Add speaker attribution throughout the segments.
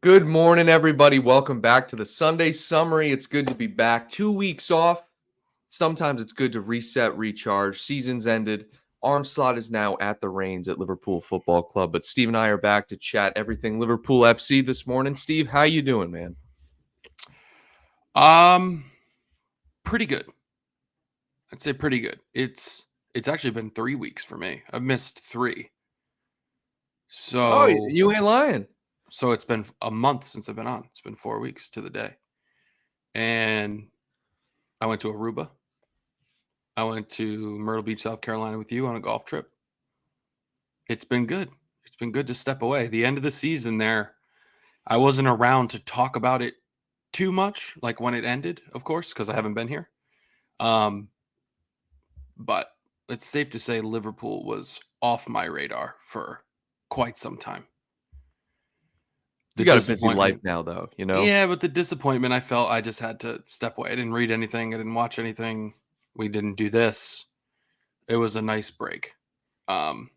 Speaker 1: Good morning, everybody. Welcome back to the Sunday Summary. It's good to be back. 2 weeks off. Sometimes it's good to reset, recharge. Season's ended. Arne Slot is now at the reins at Liverpool Football Club. But Steve and I are back to chat everything Liverpool FC this morning. Steve, how you doing, man?
Speaker 2: Pretty good. I'd say pretty good. It's actually been 3 weeks for me. I've missed 3.
Speaker 1: Oh,
Speaker 2: So
Speaker 1: you ain't lying.
Speaker 2: so it's been a month since I've been on. It's been 4 weeks to the day. And I went to Aruba. I went to Myrtle Beach, South Carolina with you on a golf trip. It's been good. It's been good to step away. The end of the season there, I wasn't around to talk about it too much, like when it ended, of course, because I haven't been here. But it's safe to say Liverpool was off my radar for quite some time.
Speaker 1: You
Speaker 2: The
Speaker 1: got a busy life
Speaker 2: disappointment.
Speaker 1: now, though,
Speaker 2: Yeah, but the disappointment, I felt I just had to step away. I didn't read anything. I didn't watch anything. We didn't do this. It was a nice break.
Speaker 1: Look,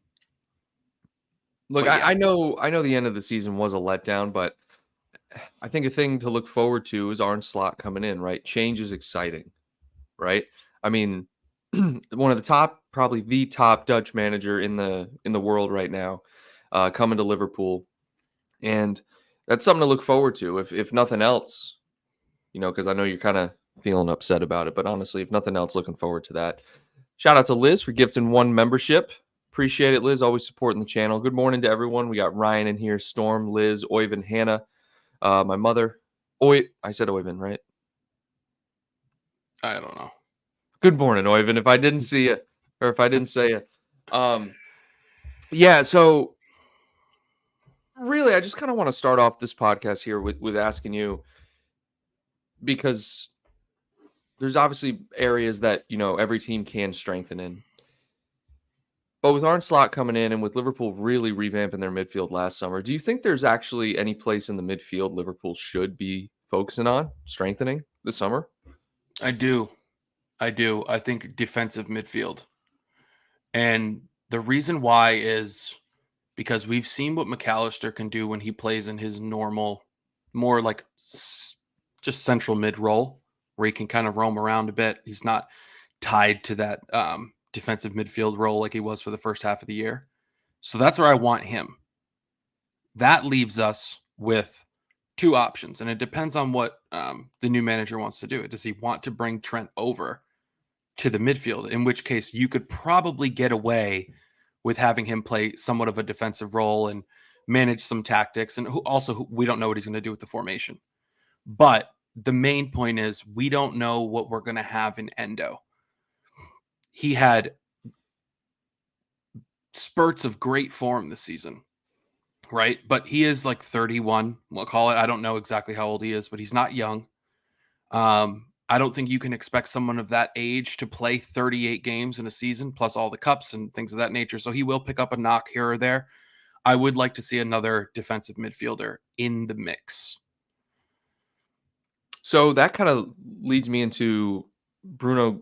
Speaker 2: But yeah,
Speaker 1: I know the end of the season was a letdown, but I think a thing to look forward to is Arne Slot coming in, right? Change is exciting, right? I mean, one of the top, probably the top Dutch manager in the world right now, coming to Liverpool, and that's something to look forward to. If nothing else, because I know you're kind of feeling upset about it, but honestly, if nothing else, looking forward to that. Shout out to Liz for gifting 1 membership. Appreciate it, Liz. Always supporting the channel. Good morning to everyone. We got Ryan in here, Storm, Liz, Oyvind, Hannah, my mother. I said Oyvind, right?
Speaker 2: I don't know.
Speaker 1: Good morning, Oyvind. If I didn't see you, or if I didn't say it, yeah. So really, I just kind of want to start off this podcast here with asking you, because there's obviously areas that every team can strengthen in. But with Arne Slot coming in and with Liverpool really revamping their midfield last summer, do you think there's actually any place in the midfield Liverpool should be focusing on strengthening this summer?
Speaker 2: I do. I think defensive midfield. And the reason why is because we've seen what McAllister can do when he plays in his normal, more like just central mid role, where he can kind of roam around a bit. He's not tied to that defensive midfield role like he was for the first half of the year. So that's where I want him. That leaves us with 2 options, and it depends on what the new manager wants to do. Does he want to bring Trent over to the midfield, in which case you could probably get away with having him play somewhat of a defensive role and manage some tactics, and we don't know what he's going to do with the formation. But the main point is we don't know what we're going to have in Endo. He had spurts of great form this season, right? But he is like 31, we'll call it. I don't know exactly how old he is, but he's not young. I don't think you can expect someone of that age to play 38 games in a season, plus all the cups and things of that nature. So he will pick up a knock here or there. I would like to see another defensive midfielder in the mix.
Speaker 1: So that kind of leads me into Bruno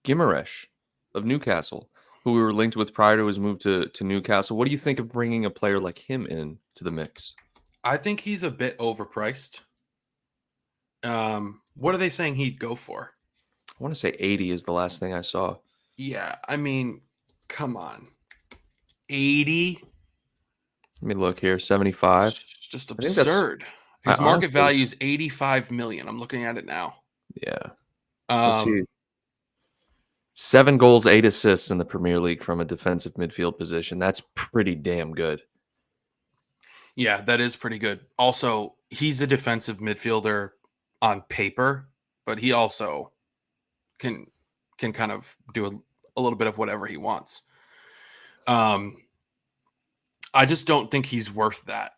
Speaker 1: Guimaraes of Newcastle, who we were linked with prior to his move to Newcastle. What do you think of bringing a player like him in to the mix?
Speaker 2: I think he's a bit overpriced. What are they saying he'd go for?
Speaker 1: I want to say 80 is the last thing I saw.
Speaker 2: Yeah, I mean, come on. 80?
Speaker 1: Let me look here. 75.
Speaker 2: It's just absurd. His market value is 85 million. I'm looking at it now.
Speaker 1: Yeah. Let's see. 7 goals, 8 assists in the Premier League from a defensive midfield position. That's pretty damn good.
Speaker 2: Yeah, that is pretty good. Also, he's a defensive midfielder on paper, but he also can kind of do a little bit of whatever he wants. I just don't think he's worth that.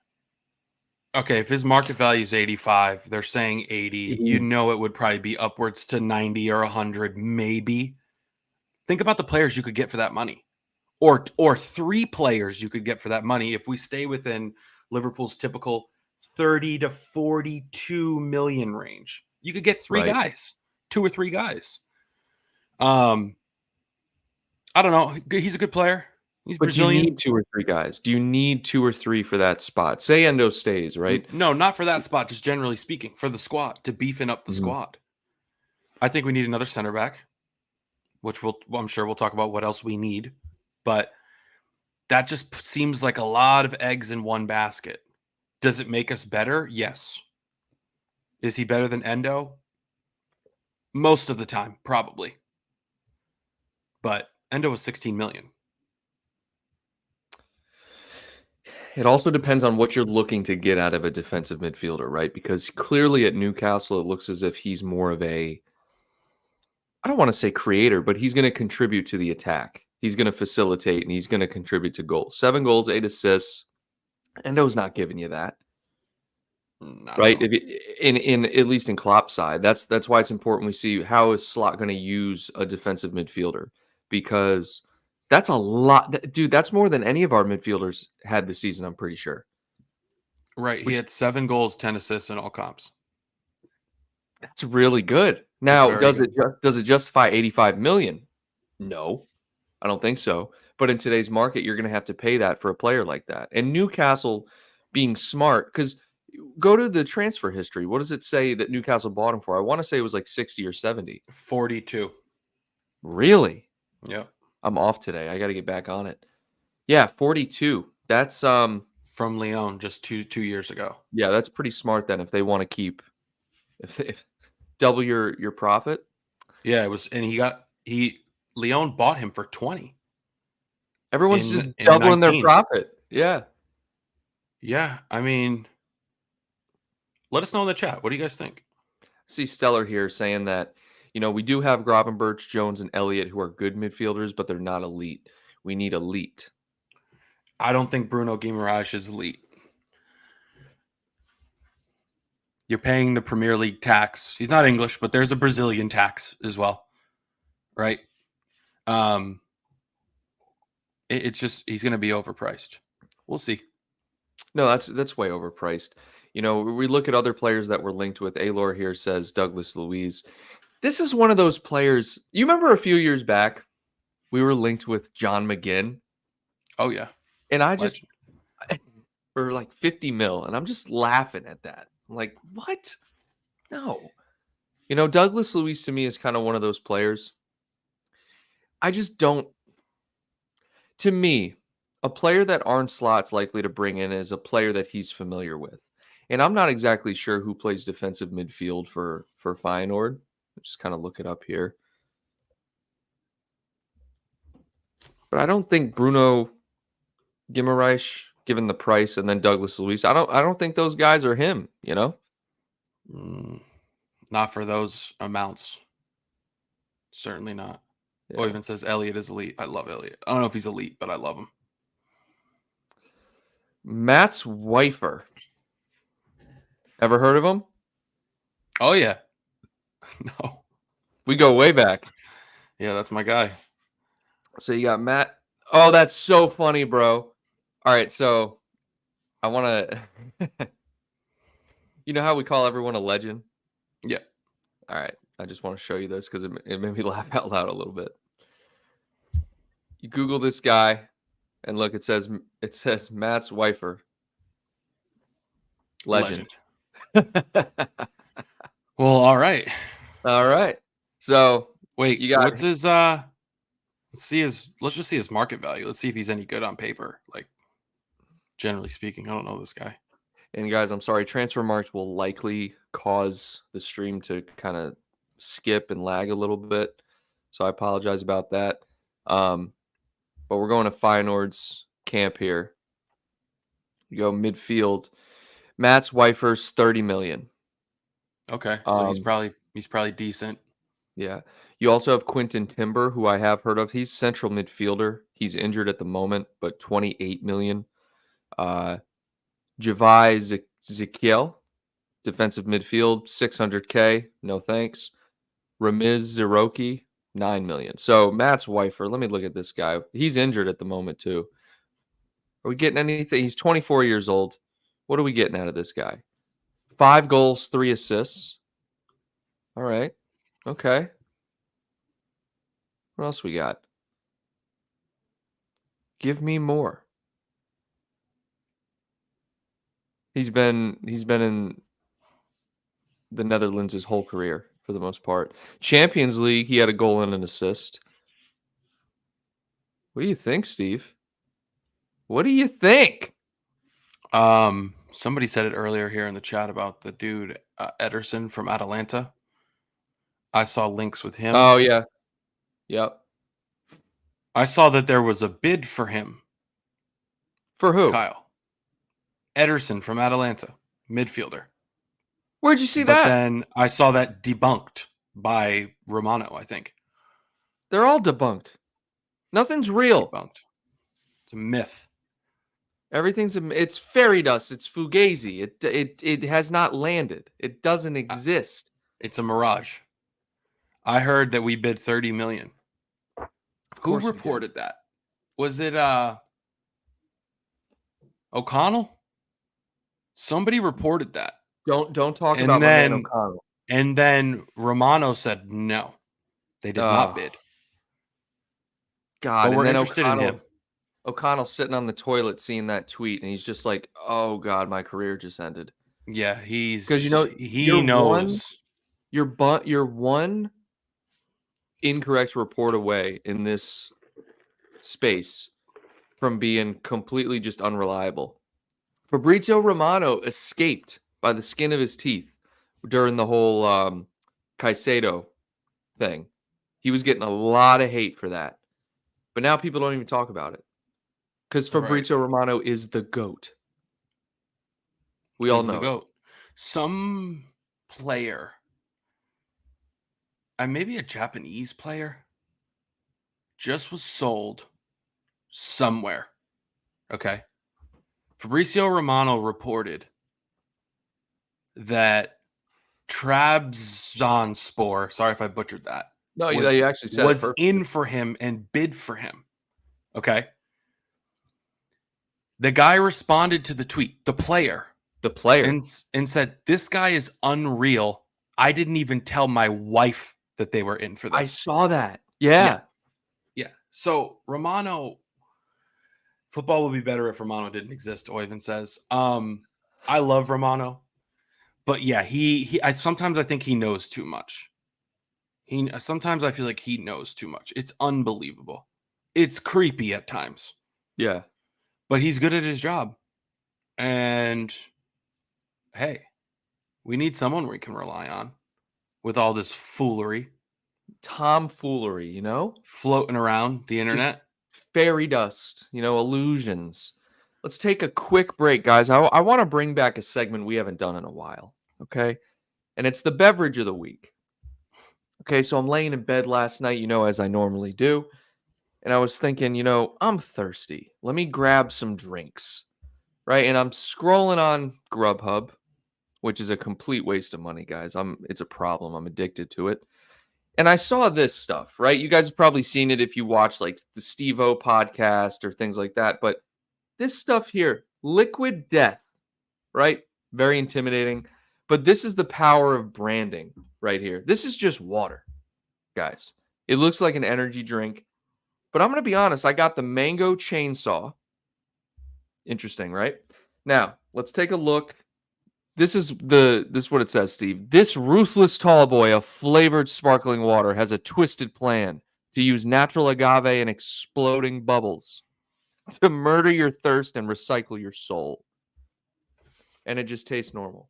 Speaker 2: Okay, if his market value is 85, they're saying 80, it would probably be upwards to 90 or 100, maybe. Think about the players you could get for that money, or 3 players you could get for that money if we stay within Liverpool's typical 30 to 42 million range. You could get 3 guys, 2 or 3 guys. I don't know. He's a good player. He's
Speaker 1: But do you
Speaker 2: Brazilian.
Speaker 1: need 2 or 3 guys? Do you need 2 or 3 for that spot? Say Endo stays, right?
Speaker 2: No, not for that spot, just generally speaking, for the squad, to beefing up the
Speaker 1: Mhm.
Speaker 2: squad. I think we need another center back, which I'm sure we'll talk about what else we need. But that just seems like a lot of eggs in one basket. Does it make us better? Yes. Is he better than Endo? Most of the time, probably. But Endo was 16 million.
Speaker 1: It also depends on what you're looking to get out of a defensive midfielder, right? Because clearly at Newcastle, it looks as if he's more of a, I don't want to say creator, but he's going to contribute to the attack. He's going to facilitate and he's going to contribute to goals. 7 goals, 8 assists. Endo's not giving you that,
Speaker 2: Not at
Speaker 1: right?
Speaker 2: all.
Speaker 1: If you, in at least in Klopp's side, that's why it's important we see how is Slot going to use a defensive midfielder, because that's a lot, dude. That's more than any of our midfielders had this season. I'm pretty sure.
Speaker 2: Right. He
Speaker 1: Which
Speaker 2: had 7 goals, 10 assists in all comps.
Speaker 1: That's really good.
Speaker 2: That's
Speaker 1: Now,
Speaker 2: very good.
Speaker 1: does it justify 85 million? No, I don't think so. But in today's market, you're going to have to pay that for a player like that. And Newcastle being smart, because go to the transfer history. What does it say that Newcastle bought him for? I want to say it was like 60 or 70.
Speaker 2: 42.
Speaker 1: Really?
Speaker 2: Yep.
Speaker 1: I'm off today. I got to get back on it. Yeah, 42. That's
Speaker 2: From Lyon just two years ago.
Speaker 1: yeah, that's pretty smart then if they want to keep if double your profit.
Speaker 2: Yeah, it was, and Lyon bought him for 20
Speaker 1: Everyone's just
Speaker 2: in
Speaker 1: doubling their
Speaker 2: 19.
Speaker 1: profit. Yeah.
Speaker 2: Yeah, I mean, let us know in the chat. What do you guys think?
Speaker 1: See Stellar here saying that, we do have Gravenberch, Jones, and Elliott who are good midfielders, but they're not elite. We need elite.
Speaker 2: I don't think Bruno Guimaraes is elite. You're paying the Premier League tax. He's not English, but there's a Brazilian tax as well, right? It's just he's going to be overpriced. We'll see.
Speaker 1: No, that's way overpriced. We look at other players that we're linked with. Alor here says Douglas Luiz. This is one of those players. You remember a few years back, we were linked with John McGinn,
Speaker 2: Oh yeah,
Speaker 1: and I just
Speaker 2: legend.
Speaker 1: for like 50 mil, and I'm just laughing at that. I'm like, what? No. Douglas Luiz to me is kind of one of those players. I just don't. To me, a player that Arne Slot's likely to bring in is a player that he's familiar with. And I'm not exactly sure who plays defensive midfield for Feyenoord. Just kind of look it up here. But I don't think Bruno Guimaraes, given the price, and then Douglas Luiz, I don't think those guys are him,
Speaker 2: Not for those amounts. Certainly not.
Speaker 1: Yeah.
Speaker 2: Oh, even says Elliott is elite. I love Elliott. I don't know if he's elite, but I love him.
Speaker 1: Mats Weifer. Ever heard of him?
Speaker 2: Oh yeah. No.
Speaker 1: We go way back.
Speaker 2: Yeah, that's my guy.
Speaker 1: So you got Matt. Oh, that's so funny, bro. All right, so I want to. You know how we call everyone a legend?
Speaker 2: Yeah.
Speaker 1: All right, I just want to show you this because it made me laugh out loud a little bit. You Google this guy, and look, it says Matt's Weifer, legend.
Speaker 2: Well, all right.
Speaker 1: All right, so
Speaker 2: Wait,
Speaker 1: you got
Speaker 2: what's his let's just see his market value. Let's see if he's any good on paper. Like, generally speaking, I don't know this guy.
Speaker 1: And guys, I'm sorry, transfer marks will likely cause the stream to kind of skip and lag a little bit. So I apologize about that. But we're going to Feyenoord's camp here. You go midfield. Matt's Weifer's 30 million.
Speaker 2: Okay. So he's probably decent.
Speaker 1: Yeah. You also have Quinton Timber, who I have heard of. He's central midfielder. He's injured at the moment, but 28 million. Javai Zekiel, defensive midfield, 600K. No thanks. Ramiz Ziroki, 9 million. So Matt's Weifer, let me look at this guy. He's injured at the moment too. Are we getting anything? He's 24 years old. What are we getting out of this guy? 5 goals, 3 assists. All right. Okay. What else we got? Give me more. He's been in the Netherlands his whole career for the most part. Champions League, he had a goal and an assist. What do you think, Steve? What do you think?
Speaker 2: Somebody said it earlier here in the chat about the dude Ederson from Atalanta. I saw links with him.
Speaker 1: Oh yeah. Yep.
Speaker 2: I saw that there was a bid for him.
Speaker 1: For who?
Speaker 2: Kyle. Ederson from Atalanta, midfielder.
Speaker 1: Where'd you see
Speaker 2: But
Speaker 1: that?
Speaker 2: then I saw that debunked by Romano, I think.
Speaker 1: They're all debunked. Nothing's real.
Speaker 2: Debunked. It's a myth.
Speaker 1: Everything's it's fairy dust. It's fugazi. It has not landed. It doesn't exist.
Speaker 2: It's a mirage. I heard that we bid 30 million. Who reported that? Was it O'Connell? Somebody reported that.
Speaker 1: Don't talk about my man O'Connell.
Speaker 2: And then Romano said no. They did not bid.
Speaker 1: God,
Speaker 2: but we're
Speaker 1: and then
Speaker 2: interested in him.
Speaker 1: O'Connell's sitting on the toilet seeing that tweet, and he's just like, "Oh God, my career just ended."
Speaker 2: Yeah, he's
Speaker 1: because
Speaker 2: he knows.
Speaker 1: You're one incorrect report away in this space from being completely just unreliable. Fabrizio Romano escaped by the skin of his teeth during the whole Caicedo thing. He was getting a lot of hate for that. But now people don't even talk about it. Because Fabrizio Romano is the GOAT. We all know.
Speaker 2: The GOAT. Some player, maybe a Japanese player, just was sold somewhere. Okay. Fabrizio Romano reported that Trabzonspor, sorry if I butchered that.
Speaker 1: No, you actually said
Speaker 2: was in for him and bid for him. Okay. The guy responded to the tweet, the player, and said, "This guy is unreal. I didn't even tell my wife that they were in for this."
Speaker 1: I saw that. Yeah.
Speaker 2: So Romano, football would be better if Romano didn't exist. Oyvind says, "I love Romano, but yeah, I sometimes I think he knows too much. Sometimes I feel like he knows too much. It's unbelievable. It's creepy at times.
Speaker 1: Yeah.
Speaker 2: But he's good at his job. And hey, we need someone we can rely on with all this foolery.
Speaker 1: Tomfoolery,
Speaker 2: floating around the internet.
Speaker 1: Just fairy dust, illusions. Let's take a quick break, guys. I want to bring back a segment we haven't done in a while. Okay. And it's the beverage of the week. Okay, so I'm laying in bed last night, as I normally do. And I was thinking, I'm thirsty. Let me grab some drinks. Right? And I'm scrolling on Grubhub, which is a complete waste of money, guys. It's a problem. I'm addicted to it. And I saw this stuff, right? You guys have probably seen it if you watch like the Steve-O podcast or things like that. But this stuff here, Liquid Death, right? Very intimidating. But this is the power of branding right here. This is just water, guys. It looks like an energy drink. But I'm going to be honest. I got the mango chainsaw. Interesting, right? Now, let's take a look. This is what it says, Steve. This ruthless tall boy of flavored sparkling water has a twisted plan to use natural agave and exploding bubbles to murder your thirst and recycle your soul. And it just tastes normal.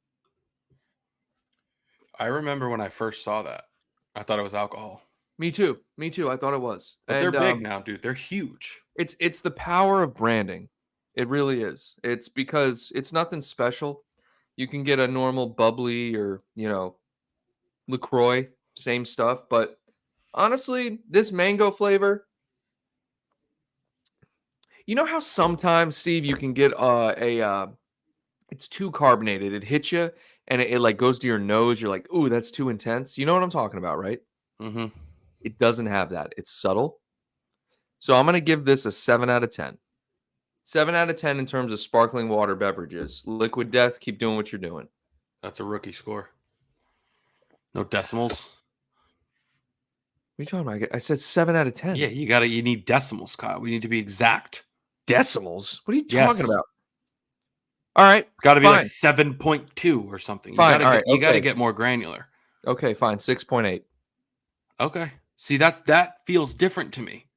Speaker 2: I remember when I first saw that. I thought it was alcohol.
Speaker 1: Me too. I thought it was.
Speaker 2: But they're big now, dude. They're huge.
Speaker 1: It's the power of branding. It really is. It's because it's nothing special. You can get a normal bubbly or, LaCroix, same stuff. But honestly, this mango flavor, you know how sometimes, Steve, you can get it's too carbonated. It hits you and it like goes to your nose. You're like, ooh, that's too intense. You know what I'm talking about, right?
Speaker 2: Mm-hmm.
Speaker 1: It doesn't have that. It's subtle. So I'm going to give this a 7 out of 10. 7 out of 10 in terms of sparkling water beverages. Liquid Death, keep doing what you're doing.
Speaker 2: That's a rookie score. No decimals.
Speaker 1: What are you talking about? I said 7 out of 10.
Speaker 2: Yeah, you need decimals, Kyle. We need to be exact.
Speaker 1: Decimals? What are you talking
Speaker 2: Yes.
Speaker 1: about? All right,
Speaker 2: Got to be like
Speaker 1: fine.
Speaker 2: 7.2 or something. You got
Speaker 1: Fine.
Speaker 2: to
Speaker 1: All right.
Speaker 2: get you got to
Speaker 1: Okay.
Speaker 2: get more granular.
Speaker 1: Okay, fine. 6.8.
Speaker 2: Okay. See, that feels different to me.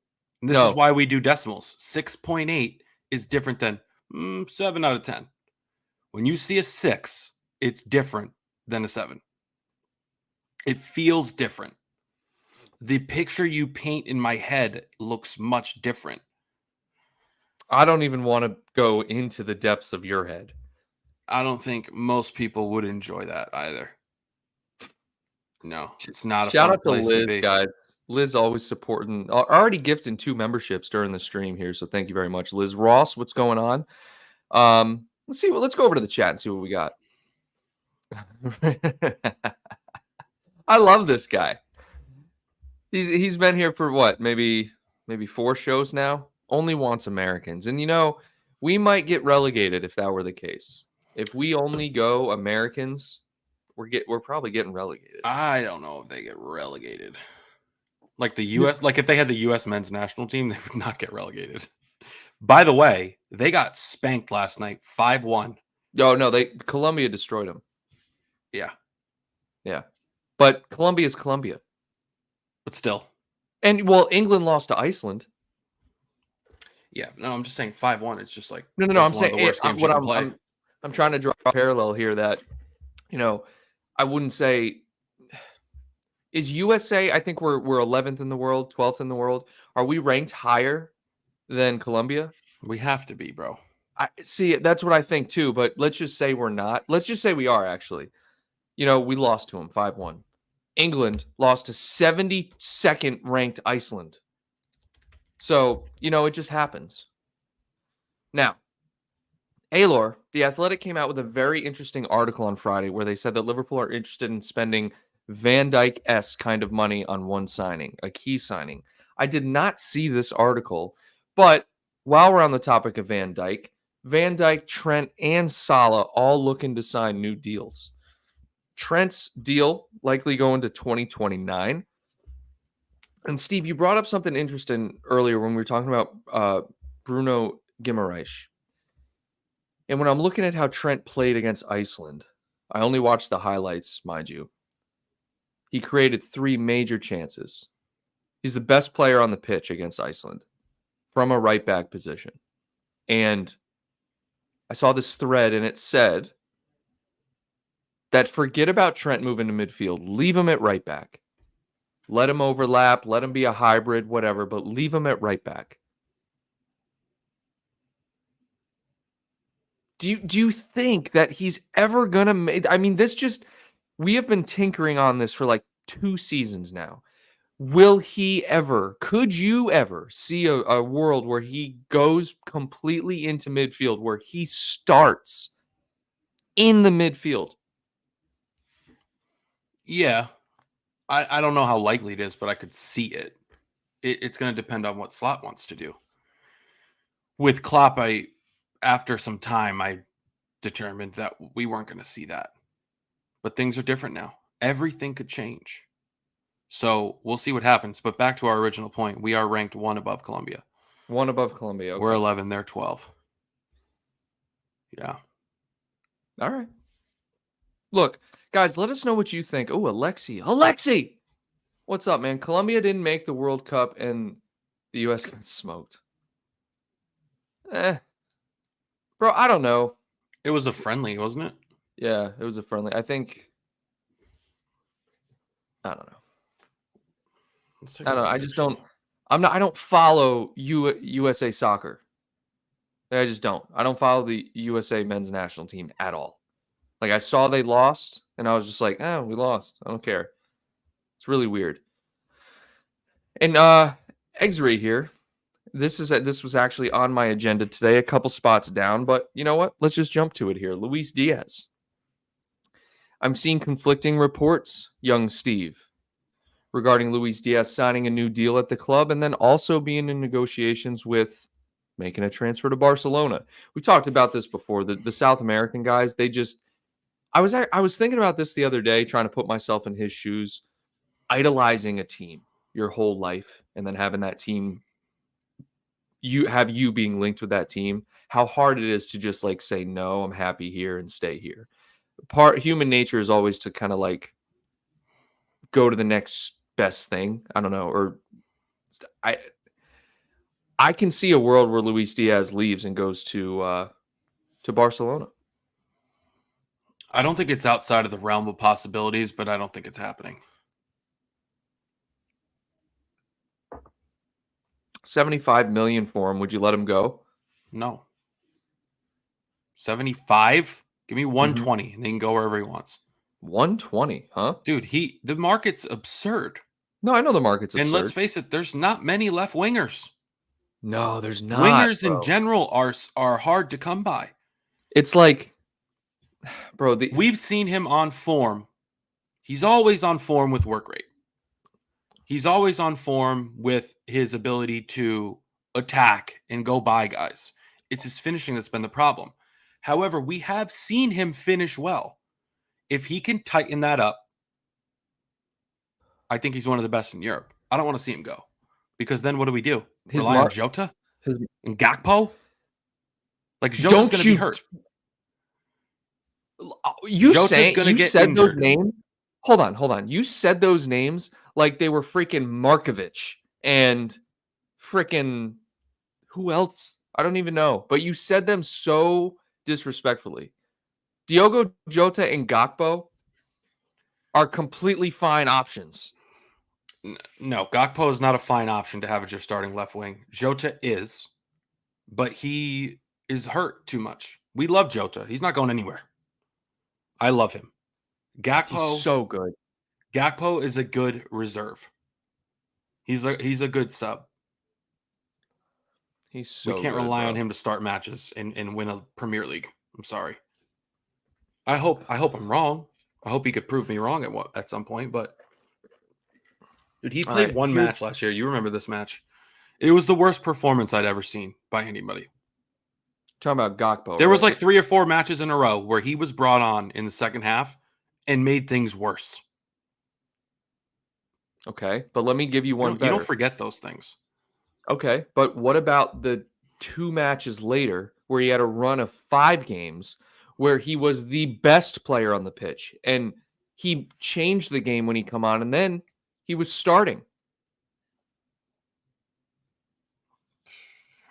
Speaker 2: And this is
Speaker 1: No.
Speaker 2: why we do decimals. 6.8 is different than 7 out of 10. When you see a 6, it's different than a 7. It feels different. The picture you paint in my head looks much different.
Speaker 1: I don't even want to go into the depths of your head.
Speaker 2: I don't think most people would enjoy that either. No, it's not a
Speaker 1: Shout
Speaker 2: fun
Speaker 1: out to
Speaker 2: place to
Speaker 1: Liz,
Speaker 2: be.
Speaker 1: guys. Liz always supporting, already gifting 2 memberships during the stream here, so thank you very much, Liz. Ross, what's going on? Let's go over to the chat and see what we got. I love this guy. He's been here for what, maybe 4 shows now. Only wants Americans, and we might get relegated if that were the case. If we only go Americans, we're probably getting relegated.
Speaker 2: I don't know if they get relegated. Like the US, like if they had the US men's national team, they would not get relegated. By the way, they got spanked last night, 5-1.
Speaker 1: Oh no, Colombia destroyed them.
Speaker 2: Yeah,
Speaker 1: Yeah, but Colombia is Colombia,
Speaker 2: but still.
Speaker 1: and well, England lost to Iceland.
Speaker 2: Yeah, no, I'm just saying 5-1. It's just like
Speaker 1: No.
Speaker 2: that's
Speaker 1: I'm
Speaker 2: one of
Speaker 1: saying
Speaker 2: the worst games you
Speaker 1: what
Speaker 2: can play.
Speaker 1: I'm trying to draw a parallel here that I wouldn't say is USA. I think we're 11th in the world, 12th in the world. Are we ranked higher than Colombia?
Speaker 2: We have to be, bro.
Speaker 1: I see. That's what I think too. But let's just say we're not. Let's just say we are actually. We lost to them 5-1. England lost to 72nd ranked Iceland. So, it just happens. Now, Aylor, The Athletic came out with a very interesting article on Friday where they said that Liverpool are interested in spending Van Dijk-esque kind of money on one signing, a key signing. I did not see this article, but while we're on the topic of Van Dijk, Trent, and Salah all looking to sign new deals. Trent's deal likely going to 2029. And Steve, you brought up something interesting earlier when we were talking about Bruno Guimaraes. And when I'm looking at how Trent played against Iceland, I only watched the highlights, mind you. He created 3 major chances. He's the best player on the pitch against Iceland from a right back position. And I saw this thread and it said that forget about Trent moving to midfield. Leave him at right back. Let him overlap. Let him be a hybrid, whatever, but leave him at right back. Do you think that he's ever going to make... I mean, we have been tinkering on this for like 2 seasons now. Could you ever see a world where he goes completely into midfield, where he starts in the midfield?
Speaker 2: Yeah. I don't know how likely it is, but I could see it. It's going to depend on what Slot wants to do. With Klopp, after some time, I determined that we weren't going to see that. But things are different now. Everything could change. So we'll see what happens. But back to our original point, we are ranked 1 above Colombia.
Speaker 1: 1 above Colombia. Okay.
Speaker 2: We're 11, they're 12. Yeah.
Speaker 1: All right. Look, guys, let us know what you think. Oh, Alexi! What's up, man? Colombia didn't make the World Cup and the U.S. got smoked. Bro, I don't know.
Speaker 2: It was a friendly, wasn't it?
Speaker 1: Yeah, it was a friendly. I don't know. I don't know. I just don't. I don't follow USA soccer. I just don't. I don't follow the USA men's national team at all. Like, I saw they lost, and I was just like, oh, we lost. I don't care. It's really weird. And Exray here. This was actually on my agenda today, a couple spots down, but you know what? Let's just jump to it here. Luis Diaz. I'm seeing conflicting reports, young Steve, regarding Luis Diaz signing a new deal at the club and then also being in negotiations with making a transfer to Barcelona. We talked about this before. The South American guys, I was thinking about this the other day, trying to put myself in his shoes, idolizing a team your whole life and then having that team, you being linked with that team, how hard it is to just like say no, I'm happy here and stay here. Human nature is always to kind of like go to the next best thing. I don't know, or I I can see a world where Luis Diaz leaves and goes to Barcelona.
Speaker 2: I don't think it's outside of the realm of possibilities, but I don't think it's happening.
Speaker 1: 75 million for him. Would you let him go?
Speaker 2: No. 75? Give me 120 and he can go wherever he wants.
Speaker 1: 120, huh?
Speaker 2: Dude, the market's absurd.
Speaker 1: No, I know the market's
Speaker 2: And let's
Speaker 1: absurd.
Speaker 2: face it, there's not many left wingers.
Speaker 1: No, there's not.
Speaker 2: Wingers in
Speaker 1: Bro.
Speaker 2: general are hard to come by.
Speaker 1: It's like, bro,
Speaker 2: We've seen him on form. He's always on form with work rate. He's always on form with his ability to attack and go by guys. It's his finishing that's been the problem. However, we have seen him finish well. If he can tighten that up, I think he's one of the best in Europe. I don't want to see him go. Because then what do we do? Rely on Jota and Gakpo? Like, Jota's going to be hurt.
Speaker 1: You said those names. Hold on. You said those names like they were freaking Markovic and freaking who else? I don't even know. But you said them so disrespectfully. Diogo Jota and Gakpo are completely fine options.
Speaker 2: No, Gakpo is not a fine option to have as your starting left wing. Jota is, but he is hurt too much. We love Jota. He's not going anywhere. I love him. Gakpo,
Speaker 1: he's so good.
Speaker 2: Gakpo is a good reserve. He's a good sub.
Speaker 1: He's so
Speaker 2: we can't
Speaker 1: good,
Speaker 2: rely
Speaker 1: bro.
Speaker 2: on him to start matches and win a Premier League. I'm sorry. I hope I'm wrong. I hope he could prove me wrong at some point. But dude, he played one match last year. You remember this match? It was the worst performance I'd ever seen by anybody.
Speaker 1: Talking about Gakpo.
Speaker 2: There was like 3 or 4 matches in a row where he was brought on in the second half and made things worse.
Speaker 1: Okay, but let me give you one better.
Speaker 2: You don't forget those things.
Speaker 1: Okay, but what about the 2 matches later where he had a run of 5 games where he was the best player on the pitch and he changed the game when he come on and then he was starting?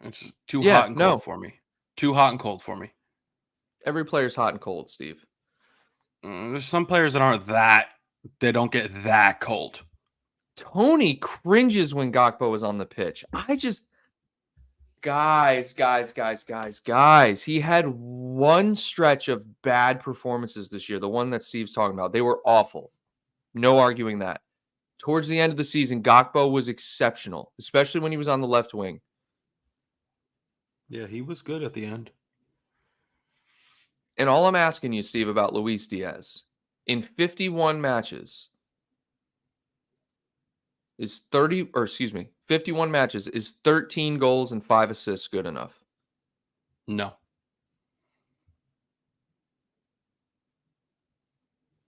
Speaker 2: It's too hot and cold for me. Too hot and cold for me.
Speaker 1: Every player's hot and cold, Steve.
Speaker 2: There's some players that aren't they don't get that cold.
Speaker 1: Tony cringes when Gakpo is on the pitch. Guys. He had one stretch of bad performances this year, the one that Steve's talking about. They were awful. No arguing that. Towards the end of the season, Gakpo was exceptional, especially when he was on the left wing.
Speaker 2: Yeah, he was good at the end.
Speaker 1: And all I'm asking you, Steve, about Luis Diaz, in 51 matches, 51 matches, is 13 goals and 5 assists good enough?
Speaker 2: No.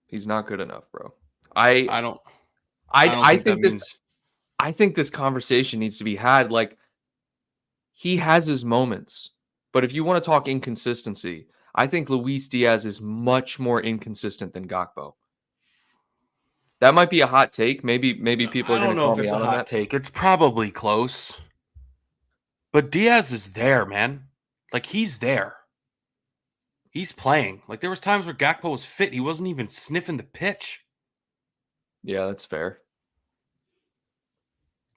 Speaker 1: He's not good enough, bro. I think this conversation needs to be had. Like, he has his moments, but if you want to talk inconsistency, I think Luis Diaz is much more inconsistent than Gakpo. That might be a hot take. Maybe people are going to call me out on that. I don't know if it's a hot
Speaker 2: take. It's probably close. But Diaz is there, man. Like, he's there. He's playing. Like, there was times where Gakpo was fit. He wasn't even sniffing the pitch.
Speaker 1: Yeah, that's fair.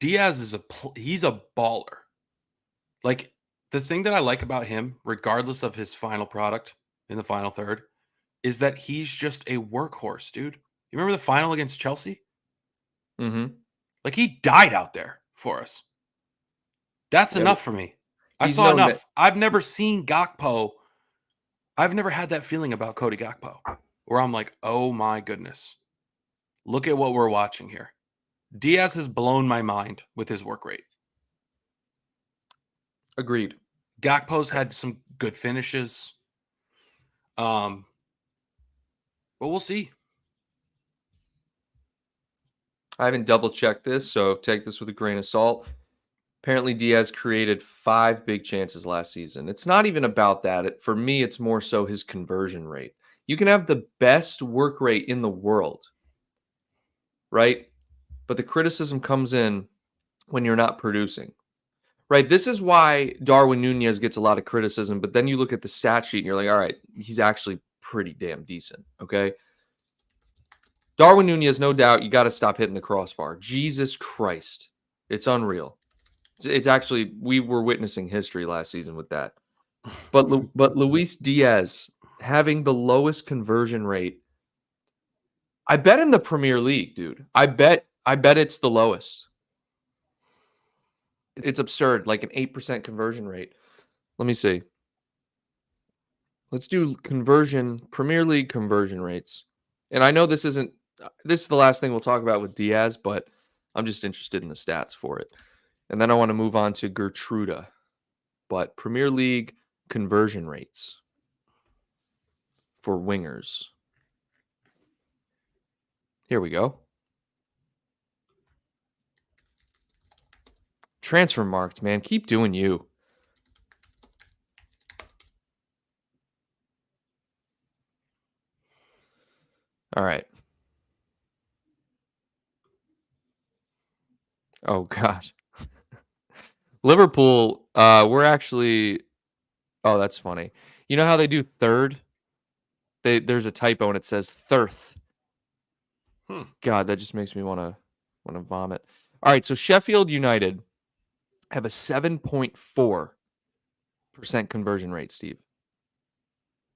Speaker 2: Diaz he's a baller. Like, the thing that I like about him, regardless of his final product in the final third, is that he's just a workhorse, dude. You remember the final against Chelsea?
Speaker 1: Mm-hmm.
Speaker 2: Like, he died out there for us. That's enough for me. I saw enough. I've never seen Gakpo. I've never had that feeling about Cody Gakpo where I'm like, oh my goodness. Look at what we're watching here. Diaz has blown my mind with his work rate.
Speaker 1: Agreed.
Speaker 2: Gakpo's had some good finishes. But we'll see.
Speaker 1: I haven't double checked this, so take this with a grain of salt. Apparently, Diaz created 5 big chances last season. It's not even about that. For me, it's more so his conversion rate. You can have the best work rate in the world, right? But the criticism comes in when you're not producing, right? This is why Darwin Nunez gets a lot of criticism, but then you look at the stat sheet and you're like, all right, he's actually pretty damn decent, okay? Darwin Nunez, no doubt, you got to stop hitting the crossbar. Jesus Christ. It's unreal. It's actually, we were witnessing history last season with that. But Luis Diaz having the lowest conversion rate, I bet in the Premier League, dude. I bet it's the lowest. It's absurd, like an 8% conversion rate. Let me see. Let's do Premier League conversion rates. And I know this is the last thing we'll talk about with Diaz, but I'm just interested in the stats for it. And then I want to move on to Gertruda. But Premier League conversion rates for wingers. Here we go. Transfer marked, man. Keep doing you. All right. Oh, gosh. Liverpool, we're actually... Oh, that's funny. You know how they do third? There's a typo and it says thirth. God, that just makes me want to vomit. All right, so Sheffield United have a 7.4% conversion rate, Steve.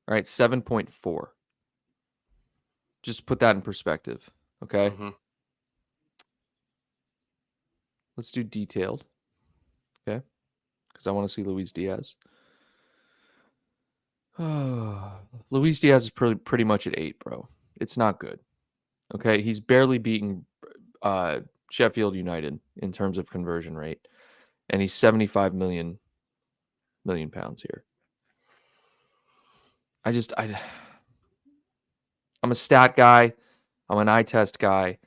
Speaker 1: All right, 7.4. Just put that in perspective, okay?
Speaker 2: Mm-hmm.
Speaker 1: Let's do detailed, okay? Because I want to see Luis Diaz. Luis Diaz is pretty much at 8, bro. It's not good. Okay, he's barely beating Sheffield United in terms of conversion rate, and he's 75 million pounds here. I'm a stat guy. I'm an eye test guy.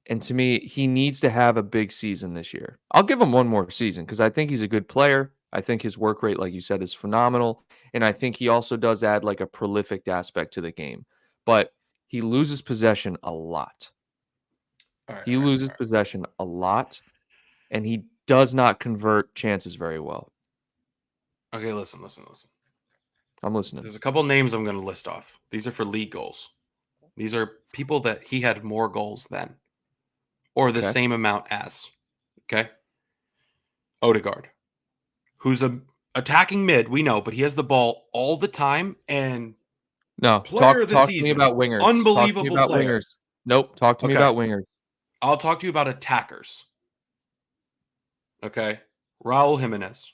Speaker 1: And to me, he needs to have a big season this year. I'll give him one more season because I think he's a good player. I think his work rate, like you said, is phenomenal. And I think he also does add like a prolific aspect to the game. But he loses possession a lot. He loses possession a lot. And he does not convert chances very well.
Speaker 2: Okay, listen.
Speaker 1: I'm listening.
Speaker 2: There's a couple names I'm going to list off. These are for league goals. These are people that he had more goals than or the same amount as. Okay? Odegaard, who's a attacking mid, we know, but he has the ball all the time and
Speaker 1: No,
Speaker 2: player of the
Speaker 1: talk to me
Speaker 2: season.
Speaker 1: about wingers.
Speaker 2: Unbelievable player.
Speaker 1: Wingers. Nope, talk to me about wingers.
Speaker 2: I'll talk to you about attackers. Okay? Raul Jimenez.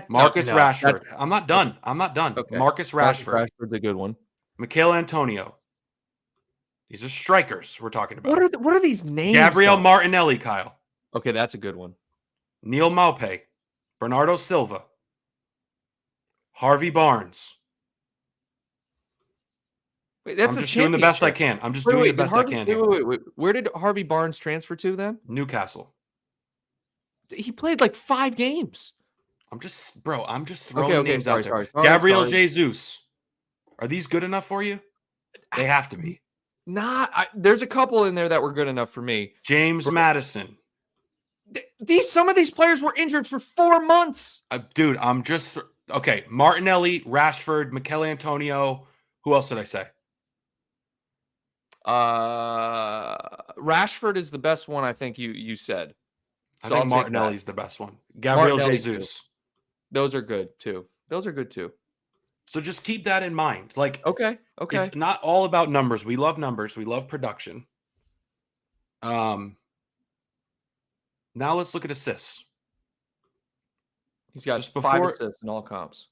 Speaker 2: Marcus Rashford. I'm not done. Okay. Marcus Rashford.
Speaker 1: Rashford's a good one.
Speaker 2: Mikel Antonio. These are strikers we're talking about.
Speaker 1: What are these names?
Speaker 2: Gabriel Martinelli, Kyle.
Speaker 1: Okay, that's a good one.
Speaker 2: Neil Maupay. Bernardo Silva. Harvey Barnes.
Speaker 1: Wait, I'm
Speaker 2: just doing the best I can. I'm just doing the best I can here.
Speaker 1: Wait. Where did Harvey Barnes transfer to then?
Speaker 2: Newcastle.
Speaker 1: He played like 5 games.
Speaker 2: I'm just throwing names out there. Gabriel Jesus. Are these good enough for you? They have to be.
Speaker 1: There's a couple in there that were good enough for me.
Speaker 2: James Madison.
Speaker 1: Some of these players were injured for 4 months.
Speaker 2: Dude, okay. Martinelli, Rashford, Mikel Antonio. Who else did I say?
Speaker 1: Rashford is the best one. I think you said.
Speaker 2: So I think Martinelli's the best one. Gabriel Jesus.
Speaker 1: Those are good too.
Speaker 2: So just keep that in mind. Like,
Speaker 1: okay.
Speaker 2: It's not all about numbers. We love numbers. We love production. Now let's look at assists.
Speaker 1: He's got 5 assists in all comps.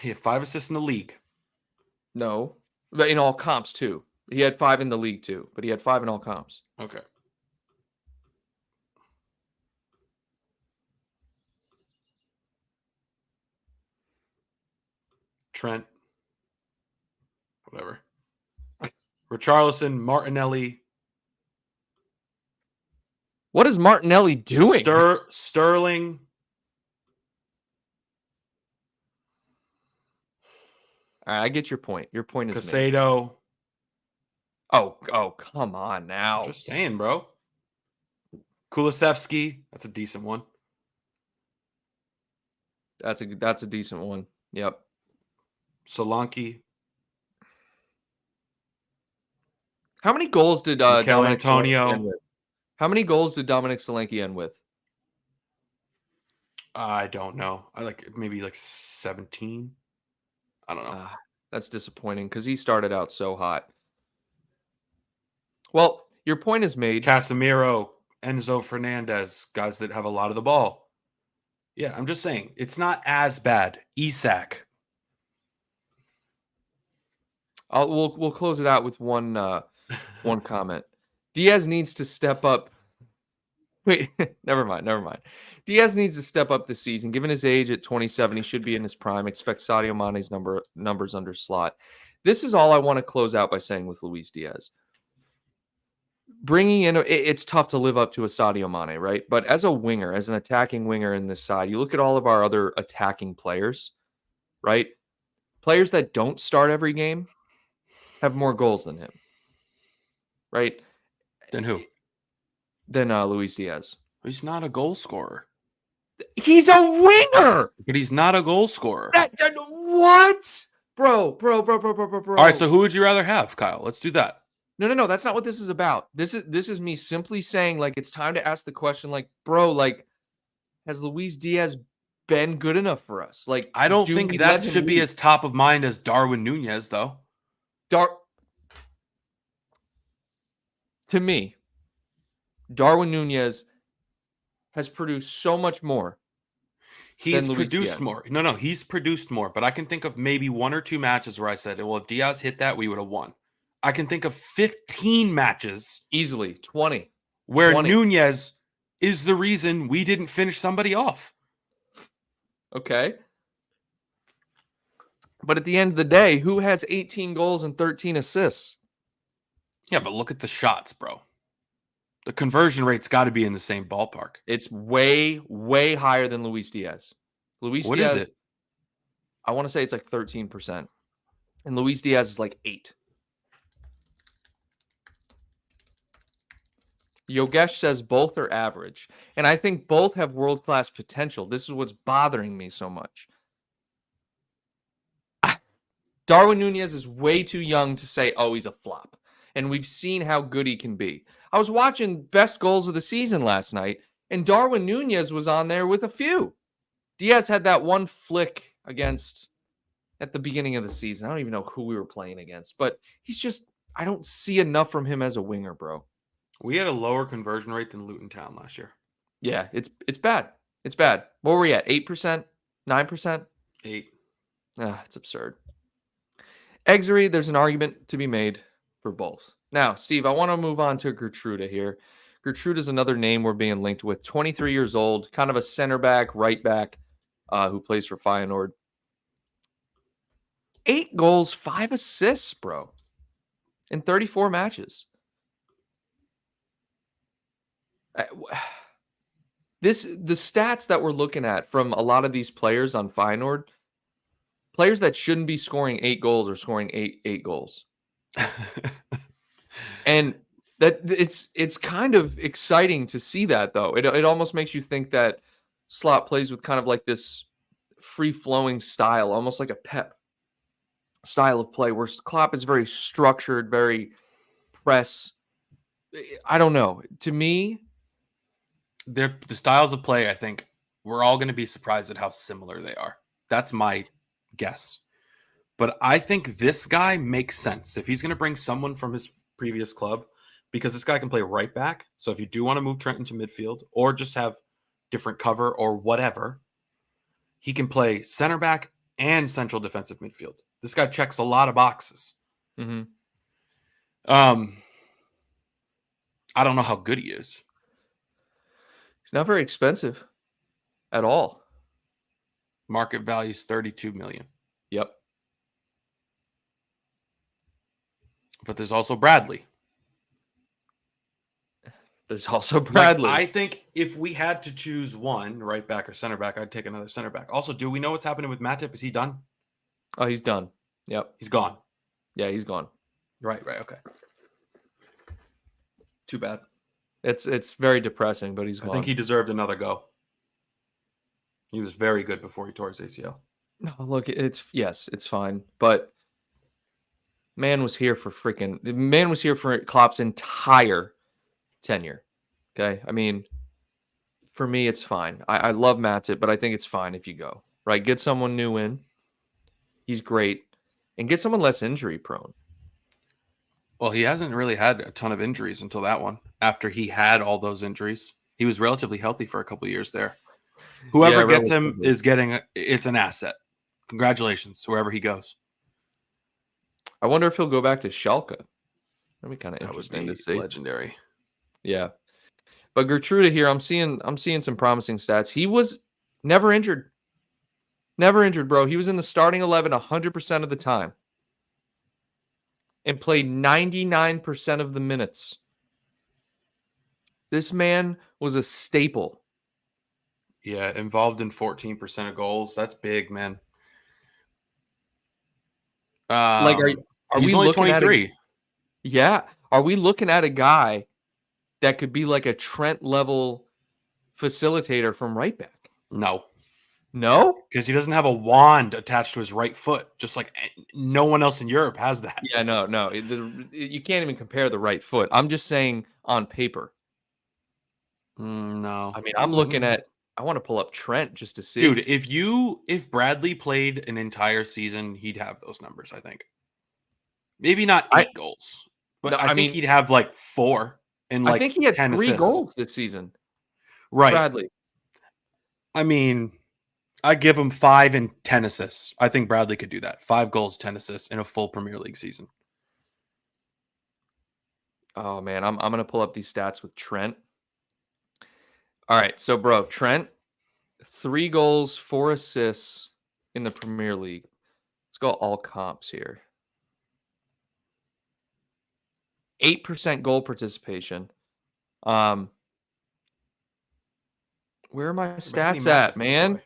Speaker 2: He had 5 assists in the league.
Speaker 1: No, but in all comps too. He had 5 in the league too, but he had 5 in all comps.
Speaker 2: Okay. Trent. Whatever. Richarlison, Martinelli.
Speaker 1: What is Martinelli doing?
Speaker 2: Sterling.
Speaker 1: All right, I get your point. Your point is made.
Speaker 2: Casado.
Speaker 1: Oh, come on now.
Speaker 2: Just saying, bro. Kulusevski. That's a decent one.
Speaker 1: That's a decent one. Yep.
Speaker 2: Solanke.
Speaker 1: How many goals did
Speaker 2: Mikel
Speaker 1: Dominic Solanke end
Speaker 2: Antonio.
Speaker 1: with? How many goals did Dominic Solanke end with?
Speaker 2: I don't know. Maybe 17. I don't know.
Speaker 1: That's disappointing because he started out so hot. Well, your point is made.
Speaker 2: Casemiro, Enzo Fernandez, guys that have a lot of the ball. Yeah, I'm just saying it's not as bad. Isak.
Speaker 1: We'll close it out with one comment. Diaz needs to step up. Wait, never mind. Diaz needs to step up this season. Given his age at 27, he should be in his prime. Expect Sadio Mane's numbers under Slot. This is all I want to close out by saying with Luis Diaz. Bringing in, it's tough to live up to a Sadio Mane, right? But as a winger, as an attacking winger in this side, you look at all of our other attacking players, right? Players that don't start every game have more goals than him, right?
Speaker 2: Then who?
Speaker 1: Than Luis Diaz.
Speaker 2: He's not a goal scorer.
Speaker 1: He's a winger,
Speaker 2: but he's not a goal scorer.
Speaker 1: What, bro?
Speaker 2: All right, so who would you rather have, Kyle? Let's do that.
Speaker 1: No. That's not what this is about. This is me simply saying, like, it's time to ask the question, like, bro, like, has Luis Diaz been good enough for us? Like,
Speaker 2: I don't think that should be as top of mind as Darwin Nunez, though.
Speaker 1: To me, Darwin Nunez has produced so much more.
Speaker 2: He's produced more. No, he's produced more. But I can think of maybe 1 or 2 matches where I said, well, if Diaz hit that, we would have won. I can think of 15 matches.
Speaker 1: Easily, 20.
Speaker 2: Where 20. Nunez is the reason we didn't finish somebody off.
Speaker 1: Okay. But at the end of the day, who has 18 goals and 13 assists?
Speaker 2: Yeah, but look at the shots, bro. The conversion rate's got to be in the same ballpark.
Speaker 1: It's way, way higher than Luis Diaz. What Diaz,
Speaker 2: is it?
Speaker 1: I want to say it's like 13%. And Luis Diaz is like 8. Yogesh says both are average. And I think both have world-class potential. This is what's bothering me so much. Darwin Nunez is way too young to say, oh, he's a flop. And we've seen how good he can be. I was watching best goals of the season last night, and Darwin Nunez was on there with a few. Diaz had that one flick at the beginning of the season. I don't even know who we were playing against, but I don't see enough from him as a winger, bro.
Speaker 2: We had a lower conversion rate than Luton Town last year.
Speaker 1: Yeah, it's bad. It's bad. What were we at? 8%? 9%?
Speaker 2: 8%.
Speaker 1: It's absurd. Exery, there's an argument to be made for both. Now, Steve, I want to move on to Gertruda here. Gertruda is another name we're being linked with. 23 years old, kind of a center back, right back, who plays for Feyenoord. 8 goals, 5 assists, bro, in 34 matches. The stats that we're looking at from a lot of these players on Feyenoord, players that shouldn't be scoring 8 goals are scoring 8 goals. And that it's kind of exciting to see that, though. It almost makes you think that Slot plays with kind of like this free-flowing style, almost like a Pep style of play, where Klopp is very structured, very press. I don't know. To me,
Speaker 2: the styles of play, I think we're all going to be surprised at how similar they are. That's my guess. But I think this guy makes sense if he's going to bring someone from his previous club, because this guy can play right back. So if you do want to move Trent into midfield or just have different cover or whatever, he can play center back and central defensive midfield. This guy checks a lot of boxes.
Speaker 1: Mm-hmm.
Speaker 2: I don't know how good he is.
Speaker 1: He's not very expensive at all.
Speaker 2: Market value is 32 million.
Speaker 1: Yep.
Speaker 2: But there's also Bradley.
Speaker 1: There's also
Speaker 2: Like,
Speaker 1: Bradley.
Speaker 2: I think if we had to choose one, right back or center back, I'd take another center back. Also, do we know what's happening with Matip? Is he done?
Speaker 1: Oh, he's done. Yep.
Speaker 2: He's gone.
Speaker 1: Yeah, he's gone.
Speaker 2: Right. Okay. Too bad.
Speaker 1: It's very depressing, but he's gone.
Speaker 2: I think he deserved another go. He was very good before he tore his ACL.
Speaker 1: No, look, it's fine, but man was here for Klopp's entire tenure. Okay, I mean, for me, it's fine. I love Matip, but I think it's fine if you go right. Get someone new in. He's great, and get someone less injury prone.
Speaker 2: Well, he hasn't really had a ton of injuries until that one. After he had all those injuries, he was relatively healthy for a couple of years there. Whoever gets him is it's an asset. Congratulations, wherever he goes.
Speaker 1: I wonder if he'll go back to Schalke. That'd be kind of interesting to see.
Speaker 2: Legendary.
Speaker 1: Yeah. But Gertruda here, I'm seeing some promising stats. He was never injured. Never injured, bro. He was in the starting 11 100% of the time and played 99% of the minutes. This man was a staple.
Speaker 2: Yeah, involved in 14% of goals. That's big, man.
Speaker 1: Like, are
Speaker 2: he's
Speaker 1: we
Speaker 2: only
Speaker 1: looking
Speaker 2: 23?
Speaker 1: Yeah. Are we looking at a guy that could be like a Trent level facilitator from right back?
Speaker 2: No.
Speaker 1: No?
Speaker 2: Because he doesn't have a wand attached to his right foot, just like no one else in Europe has that.
Speaker 1: Yeah, no. You can't even compare the right foot. I'm just saying on paper.
Speaker 2: No.
Speaker 1: I mean, I'm looking at I want to pull up Trent just to see.
Speaker 2: Dude, if Bradley played an entire season, he'd have those numbers, I think. Maybe not 8 goals, but I think he'd have like 4 and like
Speaker 1: I think he had
Speaker 2: 10
Speaker 1: 3
Speaker 2: assists.
Speaker 1: goals this season.
Speaker 2: Right.
Speaker 1: Bradley.
Speaker 2: I mean, I give him 5 and 10 assists. I think Bradley could do that. 5 goals, 10 assists in a full Premier League season.
Speaker 1: Oh man, I'm gonna pull up these stats with Trent. All right, so bro, Trent, 3 goals, 4 assists in the Premier League. Let's go all comps here. 8% goal participation. Where are my stats at, man?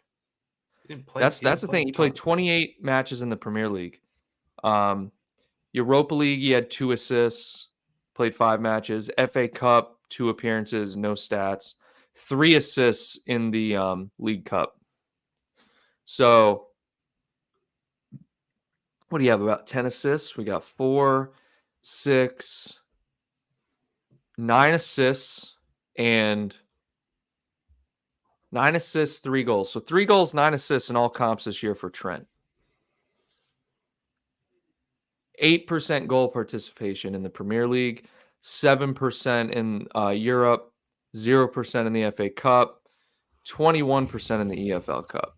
Speaker 1: That's the thing. He played 28 matches in the Premier League. Europa League, he had 2 assists, played 5 matches. FA Cup, 2 appearances, no stats. 3 assists in the League Cup. So, what do you have? About 10 assists? We got 4, 6, 9 assists, and 9 assists, 3 goals. So 3 goals, 9 assists in all comps this year for Trent. 8% goal participation in the Premier League, 7% in Europe, 0% in the FA Cup, 21% in the EFL Cup.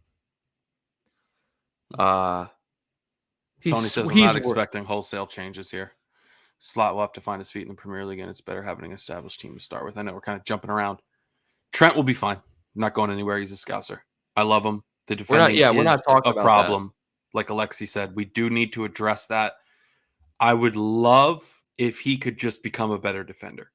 Speaker 2: Tony says, I'm not expecting wholesale changes here. Slot will have to find his feet in the Premier League, and it's better having an established team to start with. I know we're kind of jumping around. Trent will be fine. Not going anywhere. He's a Scouser. I love him. The defending
Speaker 1: we're not talking
Speaker 2: a problem. Like Alexi said, we do need to address that. I would love if he could just become a better defender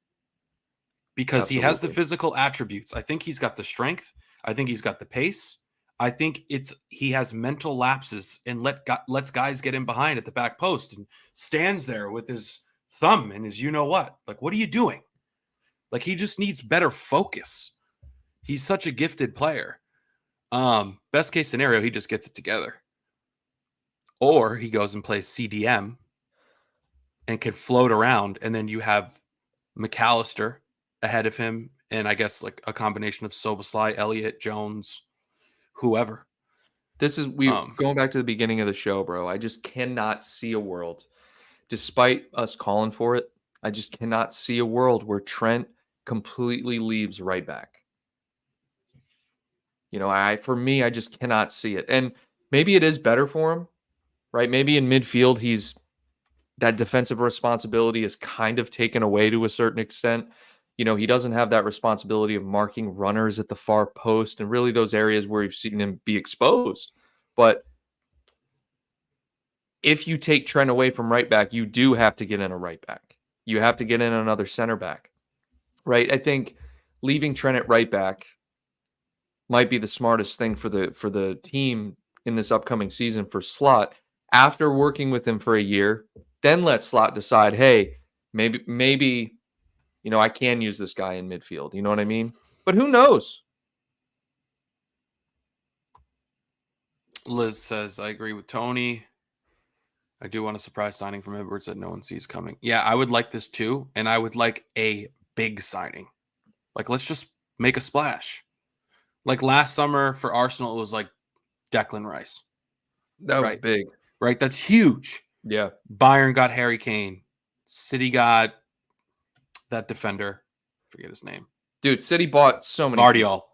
Speaker 2: because he has the physical attributes. I think he's got the strength. I think he's got the pace. I think he has mental lapses and lets guys get in behind at the back post and stands there with his thumb and his you-know-what. Like, what are you doing? Like, he just needs better focus. He's such a gifted player. Best case scenario, he just gets it together. Or he goes and plays CDM and can float around, and then you have McAllister ahead of him, and I guess like a combination of Szoboszlai, Elliott, Jones, whoever.
Speaker 1: Going back to the beginning of the show, bro. I just cannot see a world, despite us calling for it, I just cannot see a world where Trent completely leaves right back. For me, I just cannot see it. And maybe it is better for him, right? Maybe in midfield, that defensive responsibility is kind of taken away to a certain extent. He doesn't have that responsibility of marking runners at the far post and really those areas where you've seen him be exposed. But if you take Trent away from right back, you do have to get in a right back. You have to get in another center back. right? I think leaving Trent at right back might be the smartest thing for the team in this upcoming season for Slot. After working with him for a year, then let Slot decide, hey, maybe I can use this guy in midfield. You know what I mean? But who knows?
Speaker 2: Liz says, I agree with Tony. I do want a surprise signing from Edwards that no one sees coming. Yeah, I would like this too. And I would like a big signing. Like, let's just make a splash. Like last summer for Arsenal, it was like Declan Rice.
Speaker 1: That was
Speaker 2: Right.
Speaker 1: big.
Speaker 2: Right? That's huge.
Speaker 1: Yeah.
Speaker 2: Bayern got Harry Kane. City got that defender. Forget his name.
Speaker 1: Dude, City bought so many
Speaker 2: Vardiol.
Speaker 1: people.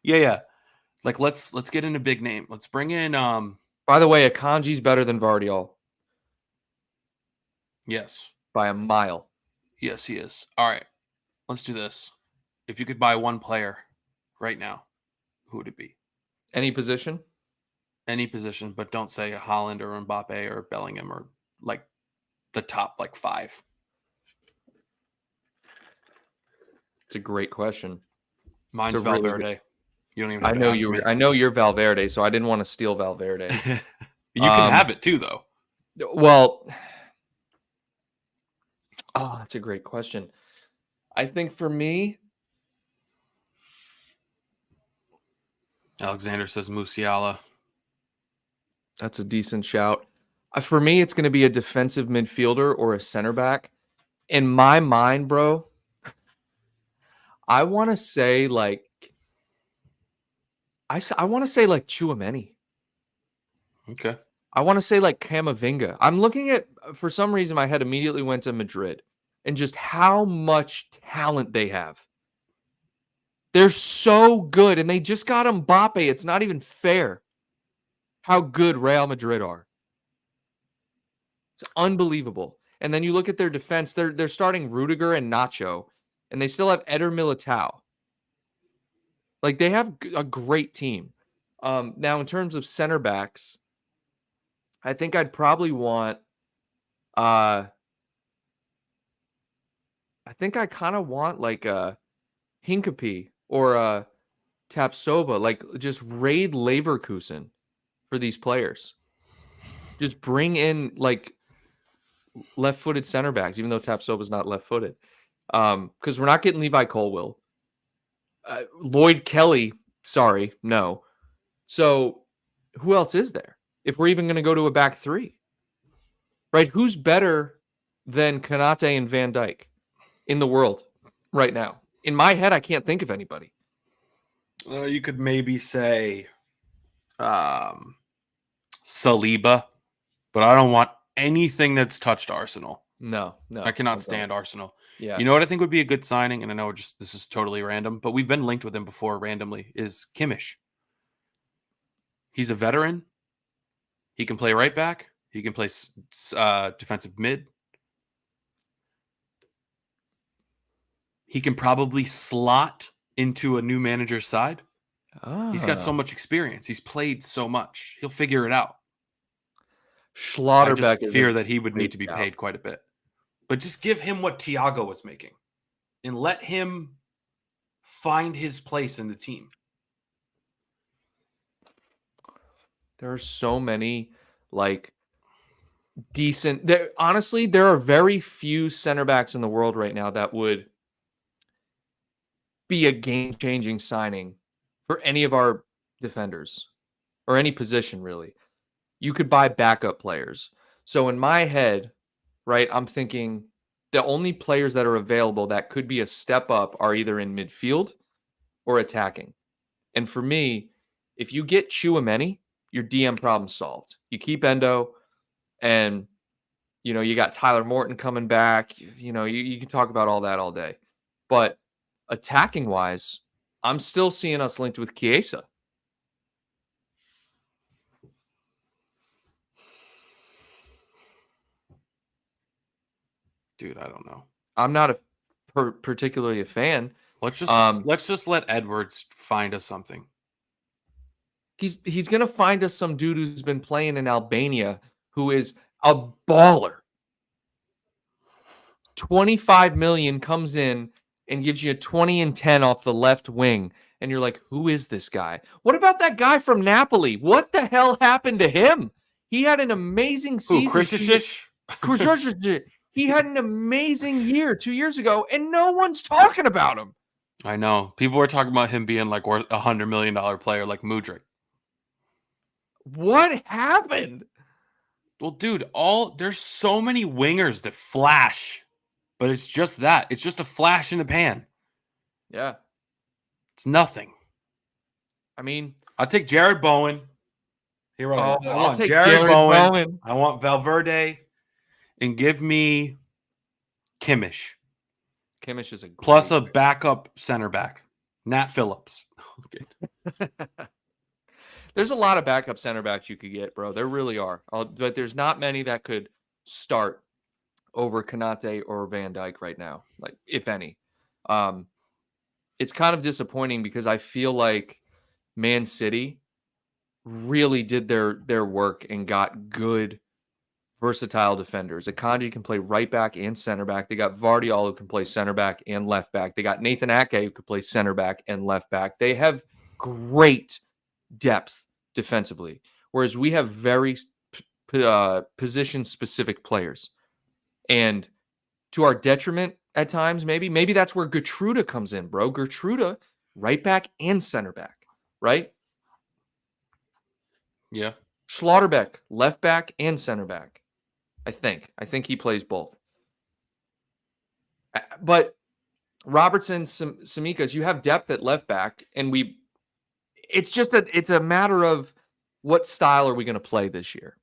Speaker 2: Yeah. Like let's get in a big name. Let's bring in
Speaker 1: By the way, Akanji's better than Vardiol.
Speaker 2: Yes.
Speaker 1: By a mile.
Speaker 2: Yes, he is. All right. Let's do this. If you could buy one player right now, who would it be?
Speaker 1: Any position?
Speaker 2: Any position, but don't say Holland or Mbappe or Bellingham or like the top like 5.
Speaker 1: It's a great question.
Speaker 2: Mine's
Speaker 1: It's a really
Speaker 2: Valverde. You don't even have
Speaker 1: I
Speaker 2: to
Speaker 1: know
Speaker 2: ask me.
Speaker 1: I know you're Valverde, so I didn't want to steal Valverde.
Speaker 2: You can have it too, though.
Speaker 1: Well, that's a great question. I think for me,
Speaker 2: Alexander says Musiala.
Speaker 1: that's a decent shout. For me, it's going to be a defensive midfielder or a center back. In my mind, bro, I want to say like I want to say like Tchouaméni.
Speaker 2: Okay.
Speaker 1: I want to say like Camavinga. I'm looking at, for some reason, my head immediately went to Madrid and just how much talent they have. They're so good, and they just got Mbappe. It's not even fair how good Real Madrid are. It's unbelievable. And then you look at their defense, they're starting Rudiger and Nacho, and they still have Eder Militao. Like, they have a great team. Now, in terms of center backs, I think I'd probably want I think I kind of want like a Hincapie or a Tapsoba, like just raid Leverkusen for these players. Just bring in like left-footed center backs, even though Tapsoba's not left-footed. Because we're not getting Levi Colwill. Lloyd Kelly, sorry, no. So who else is there? If we're even going to go to a back 3, right? Who's better than Konate and Van Dijk in the world right now? In my head, I can't think of anybody.
Speaker 2: You could maybe say Saliba, but I don't want anything that's touched Arsenal.
Speaker 1: No.
Speaker 2: I cannot stand Arsenal.
Speaker 1: Yeah.
Speaker 2: You know what I think would be a good signing, and I know this is totally random, but we've been linked with him before randomly, is Kimmich. He's a veteran. He can play right back. He can play defensive mid. He can probably slot into a new manager's side. He's got so much experience. He's played so much. He'll figure it out.
Speaker 1: Schlotterbeck
Speaker 2: I just fear that he would need to be paid quite a bit. But just give him what Thiago was making and let him find his place in the team.
Speaker 1: There are so many like decent. Honestly, there are very few center backs in the world right now that would be a game-changing signing for any of our defenders or any position, really. You could buy backup players. So in my head, right, I'm thinking the only players that are available that could be a step up are either in midfield or attacking. And for me, if you get Tchouaméni, your DM problem solved. You keep Endo, and you got Tyler Morton coming back. You can talk about all that all day. But attacking wise, I'm still seeing us linked with Chiesa.
Speaker 2: Dude, I don't know.
Speaker 1: I'm not particularly a fan.
Speaker 2: Let's just let Edwards find us something.
Speaker 1: He's gonna find us some dude who's been playing in Albania who is a baller. 25 million comes in, and gives you a 20 and 10 off the left wing. And you're like, who is this guy? What about that guy from Napoli? What the hell happened to him? He had an amazing
Speaker 2: Who,
Speaker 1: season.
Speaker 2: Christian?
Speaker 1: He had an amazing year 2 years ago, and no one's talking about him.
Speaker 2: I know. People were talking about him being like worth $100 million player like Mudryk.
Speaker 1: What happened?
Speaker 2: Well, dude, there's so many wingers that flash, but it's just that. It's just a flash in the pan.
Speaker 1: Yeah.
Speaker 2: It's nothing.
Speaker 1: I mean,
Speaker 2: I'll take Jared Bowen. Here I
Speaker 1: I'll
Speaker 2: want
Speaker 1: take
Speaker 2: Jared Bowen. I want Valverde. And give me Kimmich.
Speaker 1: Kimmich is a great
Speaker 2: plus a backup center back, Nat Phillips. Okay.
Speaker 1: There's a lot of backup center backs you could get, bro. There really are. But there's not many that could start over Konate or Van Dijk right now, like if any. It's kind of disappointing because I feel like Man City really did their work and got good, versatile defenders. Akanji can play right back and center back. They got Vardiol who can play center back and left back. They got Nathan Ake who can play center back and left back. They have great depth defensively, whereas we have very position-specific players. And to our detriment at times, maybe that's where Gertruda comes in, bro. Gertruda, right back and center back, right?
Speaker 2: Yeah.
Speaker 1: Schlotterbeck, left back and center back. I think he plays both. But Robertson, Samikas, you have depth at left back, and it's a matter of what style are we going to play this year.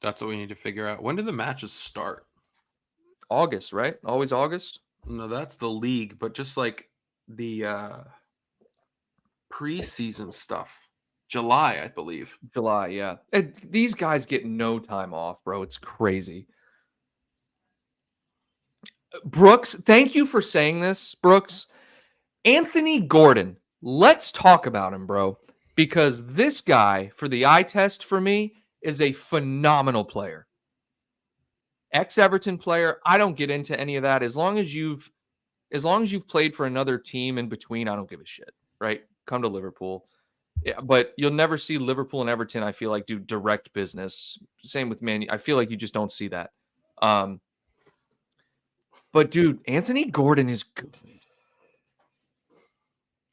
Speaker 2: That's what we need to figure out. When do the matches start?
Speaker 1: August, right? Always August?
Speaker 2: No, that's the league, but just like the preseason stuff. July, I believe.
Speaker 1: July, yeah. These guys get no time off, bro. It's crazy. Brooks, thank you for saying this, Brooks. Anthony Gordon, let's talk about him, bro, because this guy, for the eye test for me, is a phenomenal player. Ex-Everton player. I don't get into any of that. As long as you've played for another team in between, I don't give a shit, right? Come to Liverpool. Yeah, but you'll never see Liverpool and Everton, I feel like, do direct business. Same with Man U. I feel like you just don't see that. But, dude, Anthony Gordon is good.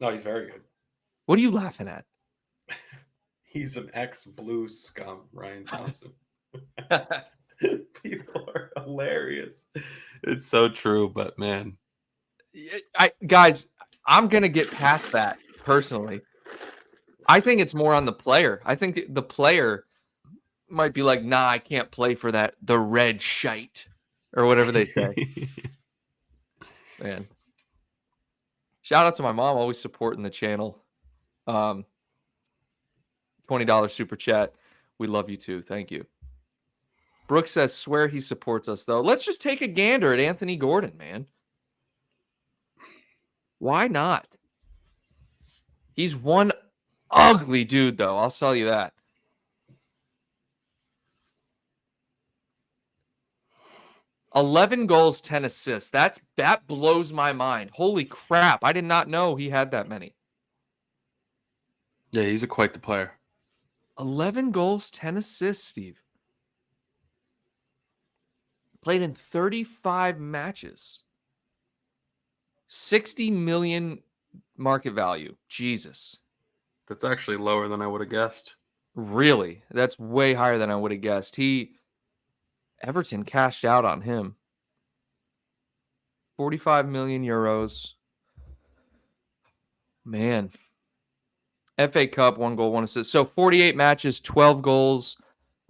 Speaker 2: No, he's very good.
Speaker 1: What are you laughing at?
Speaker 2: He's an ex-blue scum, Ryan Johnson. People are hilarious. It's so true, but, man.
Speaker 1: Guys, I'm going to get past that, personally. I think it's more on the player. I think the player might be like, nah, I can't play for the red shite or whatever they say. Man. Shout out to my mom, always supporting the channel. $20 super chat. We love you too. Thank you. Brooks says, swear he supports us, though. Let's just take a gander at Anthony Gordon, man. Why not? He's one ugly dude, though. I'll tell you that. $11 goals, 10 assists. That blows my mind. Holy crap. I did not know he had that many.
Speaker 2: Yeah, he's quite the player.
Speaker 1: 11 goals, 10 assists, Steve. Played in 35 matches. 60 million market value. Jesus.
Speaker 2: That's actually lower than I would have guessed.
Speaker 1: Really? That's way higher than I would have guessed. Everton cashed out on him. 45 million euros. Man. FA Cup, 1 goal, 1 assist. So 48 matches, 12 goals,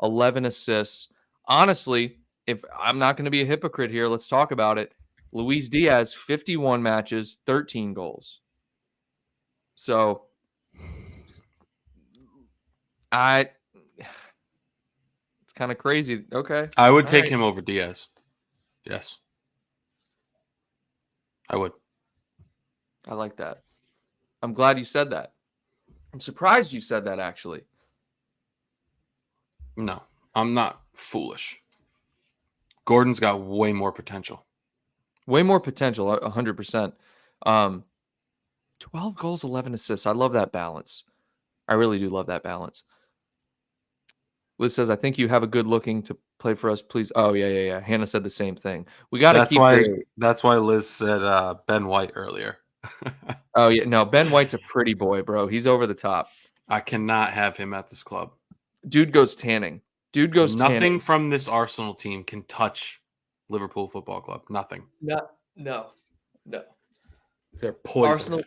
Speaker 1: 11 assists. Honestly, if I'm not going to be a hypocrite here, let's talk about it. Luis Diaz, 51 matches, 13 goals. So it's kind of crazy. Okay.
Speaker 2: I would take him over Diaz. Yes. I would.
Speaker 1: I like that. I'm glad you said that. I'm surprised you said that, actually.
Speaker 2: No, I'm not foolish. Gordon's got way more potential.
Speaker 1: Way more potential, 100%. 12 goals, 11 assists. I love that balance. I really do love that balance. Liz says, I think you have a good looking to play for us, please. Oh, yeah. Hannah said the same thing. We got to
Speaker 2: That's
Speaker 1: keep
Speaker 2: why.
Speaker 1: the.
Speaker 2: That's why Liz said Ben White earlier.
Speaker 1: Oh, yeah. No, Ben White's a pretty boy, bro. He's over the top.
Speaker 2: I cannot have him at this club.
Speaker 1: Dude goes tanning.
Speaker 2: Nothing from this Arsenal team can touch Liverpool Football Club. Nothing.
Speaker 1: No.
Speaker 2: They're poison.
Speaker 1: Arsenal.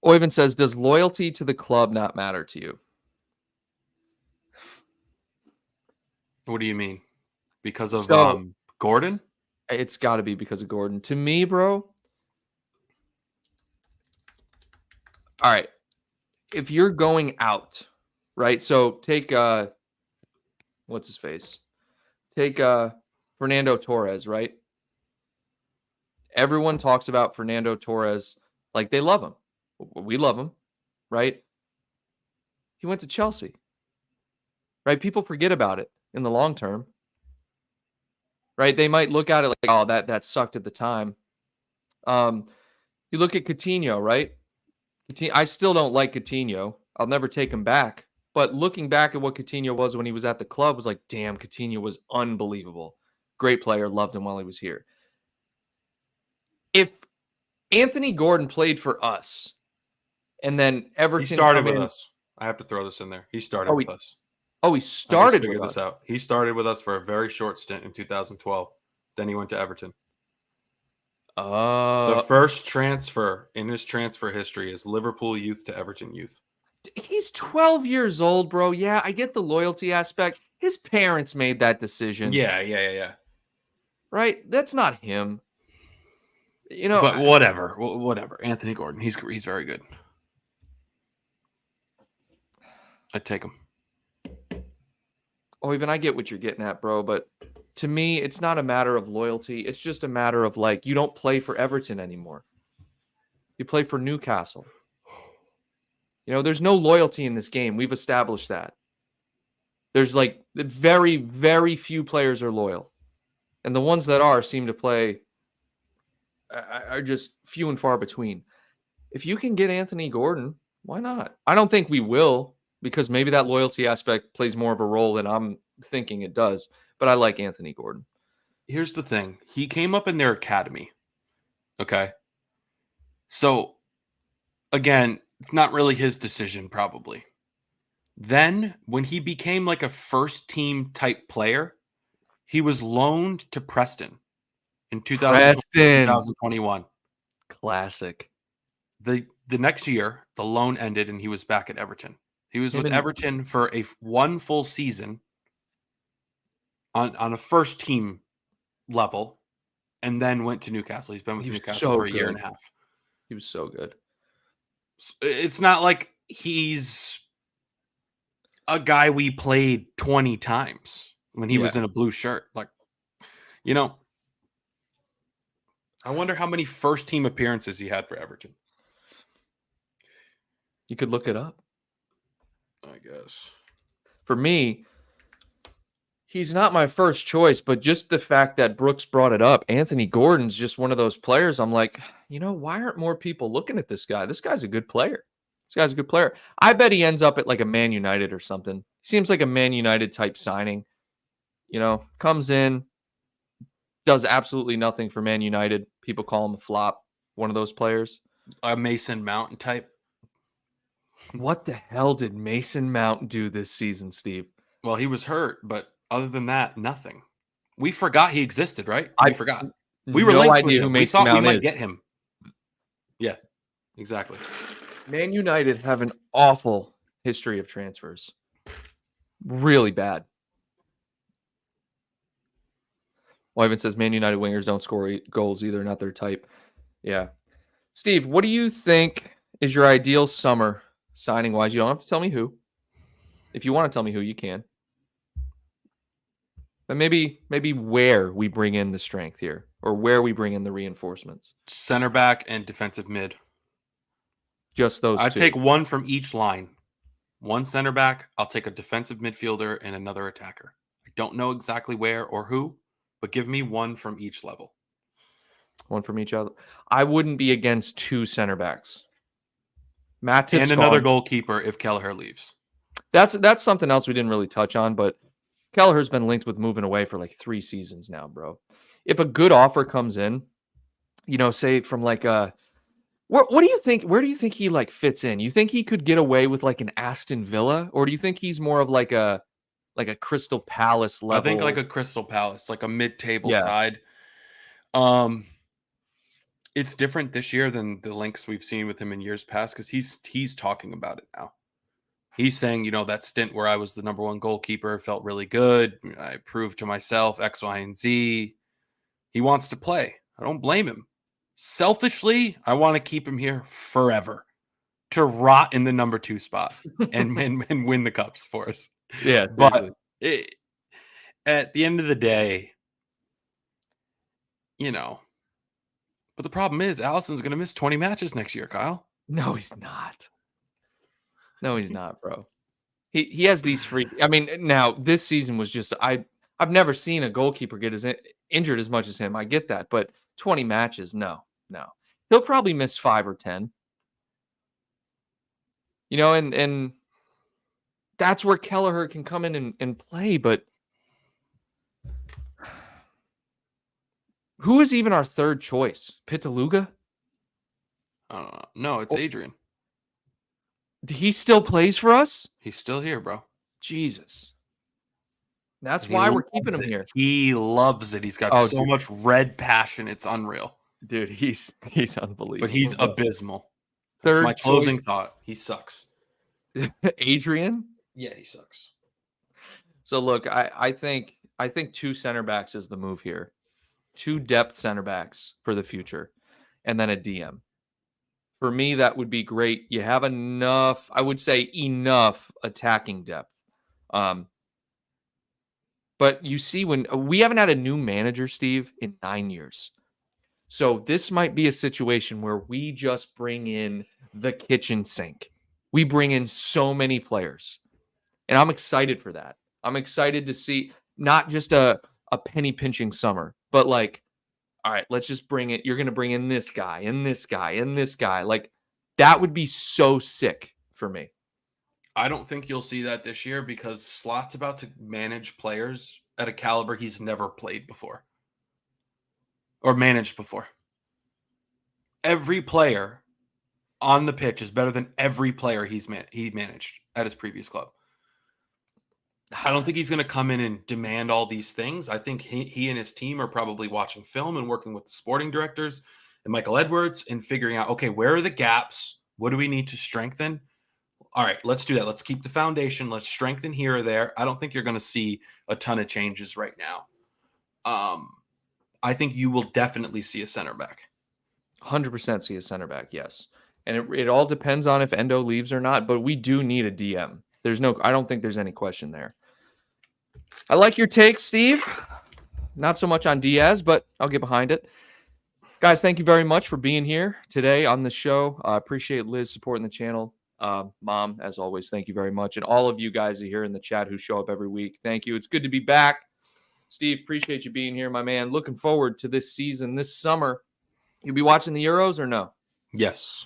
Speaker 1: Oyvind says, does loyalty to the club not matter to you?
Speaker 2: What do you mean? Because of Gordon?
Speaker 1: It's got to be because of Gordon. To me, bro. All right. If you're going out, right? So take what's his face? Take Fernando Torres, right? Everyone talks about Fernando Torres like they love him. We love him, right? He went to Chelsea. Right? People forget about it in the long term. Right? They might look at it like, oh, that sucked at the time. You look at Coutinho, right? I still don't like Coutinho. I'll never take him back. But looking back at what Coutinho was when he was at the club was like, damn, Coutinho was unbelievable. Great player. Loved him while he was here. If Anthony Gordon played for us and then Everton...
Speaker 2: He started with us. I have to throw this in there. He started with us.
Speaker 1: Oh, he started with us.
Speaker 2: I just figured this out. He started with us for a very short stint in 2012. Then he went to Everton. The first transfer in his transfer history is Liverpool youth to Everton youth.
Speaker 1: He's 12 years old, bro. Yeah, I get the loyalty aspect. His parents made that decision.
Speaker 2: Yeah.
Speaker 1: Right? That's not him. You know,
Speaker 2: but whatever. Anthony Gordon, he's very good. I'd take him.
Speaker 1: Oh, even I get what you're getting at, bro. But to me, it's not a matter of loyalty. It's just a matter of like, you don't play for Everton anymore. You play for Newcastle. You know, there's no loyalty in this game. We've established that. There's like very, very few players are loyal. And the ones that are seem to play are just few and far between. If you can get Anthony Gordon, why not? I don't think we will, because maybe that loyalty aspect plays more of a role than I'm thinking it does. But I like Anthony Gordon.
Speaker 2: Here's the thing. He came up in their academy. Okay. So, again, it's not really his decision, probably. Then, when he became like a first-team type player, he was loaned to Preston in 2021.
Speaker 1: Classic.
Speaker 2: The next year, the loan ended and he was back at Everton. He was with Everton for one full season on a first team level, and then went to Newcastle. He's been with Newcastle for a year and a half.
Speaker 1: He was so good.
Speaker 2: It's not like he's a guy we played 20 times when he was in a blue shirt. Like, you know, I wonder how many first team appearances he had for Everton.
Speaker 1: You could look it up.
Speaker 2: I guess.
Speaker 1: For me, he's not my first choice, but just the fact that Brooks brought it up, Anthony Gordon's just one of those players. I'm like, you know, why aren't more people looking at this guy? This guy's a good player. I bet he ends up at like a Man United or something. Seems like a Man United type signing. You know, comes in, does absolutely nothing for Man United. People call him a flop. One of those players.
Speaker 2: A Mason Mount type.
Speaker 1: What the hell did Mason Mount do this season, Steve?
Speaker 2: Well, he was hurt, but other than that, nothing. We forgot he existed, right? We forgot. We were linked with him. We thought we might get him. Yeah, exactly.
Speaker 1: Man United have an awful history of transfers. Really bad. Wyman says Man United wingers don't score goals either, not their type. Yeah. Steve, what do you think is your ideal summer signing-wise? You don't have to tell me who. If you want to tell me who, you can. But maybe where we bring in the strength here, or where we bring in the reinforcements.
Speaker 2: Center back and defensive mid.
Speaker 1: Just those
Speaker 2: I'd
Speaker 1: two.
Speaker 2: take one from each line. One center back, I'll take a defensive midfielder and another attacker. I don't know exactly where or who, but give me one from each level.
Speaker 1: One from each other. I wouldn't be against 2 center backs. Matip's
Speaker 2: And another
Speaker 1: gone.
Speaker 2: goalkeeper if Kelleher leaves.
Speaker 1: That's something else we didn't really touch on, but Kelleher's been linked with moving away for like 3 seasons now, bro. If a good offer comes in, say from like a what do you think? Where do you think he like fits in? You think he could get away with like an Aston Villa, or do you think he's more of like a Crystal Palace level?
Speaker 2: I think like a Crystal Palace, like a mid-table
Speaker 1: Yeah.
Speaker 2: side. It's different this year than the links we've seen with him in years past because he's talking about it now. He's saying, that stint where I was the number 1 goalkeeper felt really good. I proved to myself X, Y, and Z. He wants to play. I don't blame him. Selfishly, I want to keep him here forever to rot in the number 2 spot and win the cups for us.
Speaker 1: Yeah,
Speaker 2: but at the end of the day, but the problem is Allison's going to miss 20 matches next year, Kyle.
Speaker 1: No, he's not. No, he's not, bro. He has these free. I mean, now this season was just I've never seen a goalkeeper get injured as much as him. I get that, but 20 matches, no. He'll probably miss 5 or 10. And that's where Kelleher can come in and play, but who is even our third choice? Pitaluga?
Speaker 2: No, it's Adrian.
Speaker 1: He still plays for us?
Speaker 2: He's still here, bro.
Speaker 1: Jesus. That's why we're keeping him here.
Speaker 2: He loves it. He's got so much red passion. It's unreal.
Speaker 1: Dude, he's unbelievable.
Speaker 2: But he's abysmal. That's my closing thought. He sucks.
Speaker 1: Adrian?
Speaker 2: Yeah, he sucks.
Speaker 1: So look, I think 2 center backs is the move here. 2 depth center backs for the future, and then a DM. For me, that would be great. You have enough, I would say enough attacking depth. But you see, when we haven't had a new manager, Steve, in 9 years. So this might be a situation where we just bring in the kitchen sink. We bring in so many players. And I'm excited for that. I'm excited to see not just a penny pinching summer, but like, all right, let's just bring it. You're going to bring in this guy and this guy and this guy. Like, that would be so sick for me.
Speaker 2: I don't think you'll see that this year because Slot's about to manage players at a caliber he's never played before or managed before. Every player on the pitch is better than every player he managed at his previous club. I don't think he's going to come in and demand all these things. I think he and his team are probably watching film and working with the sporting directors and Michael Edwards and figuring out, okay, where are the gaps? What do we need to strengthen? All right, let's do that. Let's keep the foundation. Let's strengthen here or there. I don't think you're going to see a ton of changes right now. I think you will definitely see a center back.
Speaker 1: 100% see a center back, yes. And it all depends on if Endo leaves or not, but we do need a DM. I don't think there's any question there. I like your take, Steve. Not so much on Diaz, but I'll get behind it. Guys, thank you very much for being here today on the show. I appreciate Liz supporting the channel. Mom, as always, thank you very much. And all of you guys here in the chat who show up every week, thank you. It's good to be back. Steve, appreciate you being here, my man. Looking forward to this season, this summer. You'll be watching the Euros or no?
Speaker 2: Yes.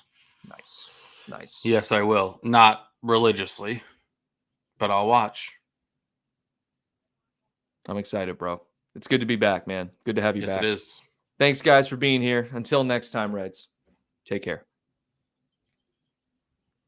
Speaker 1: Nice.
Speaker 2: Yes, I will. Not religiously, but I'll watch.
Speaker 1: I'm excited, bro. It's good to be back, man. Good to have you back.
Speaker 2: Yes, it is.
Speaker 1: Thanks, guys, for being here. Until next time, Reds. Take care.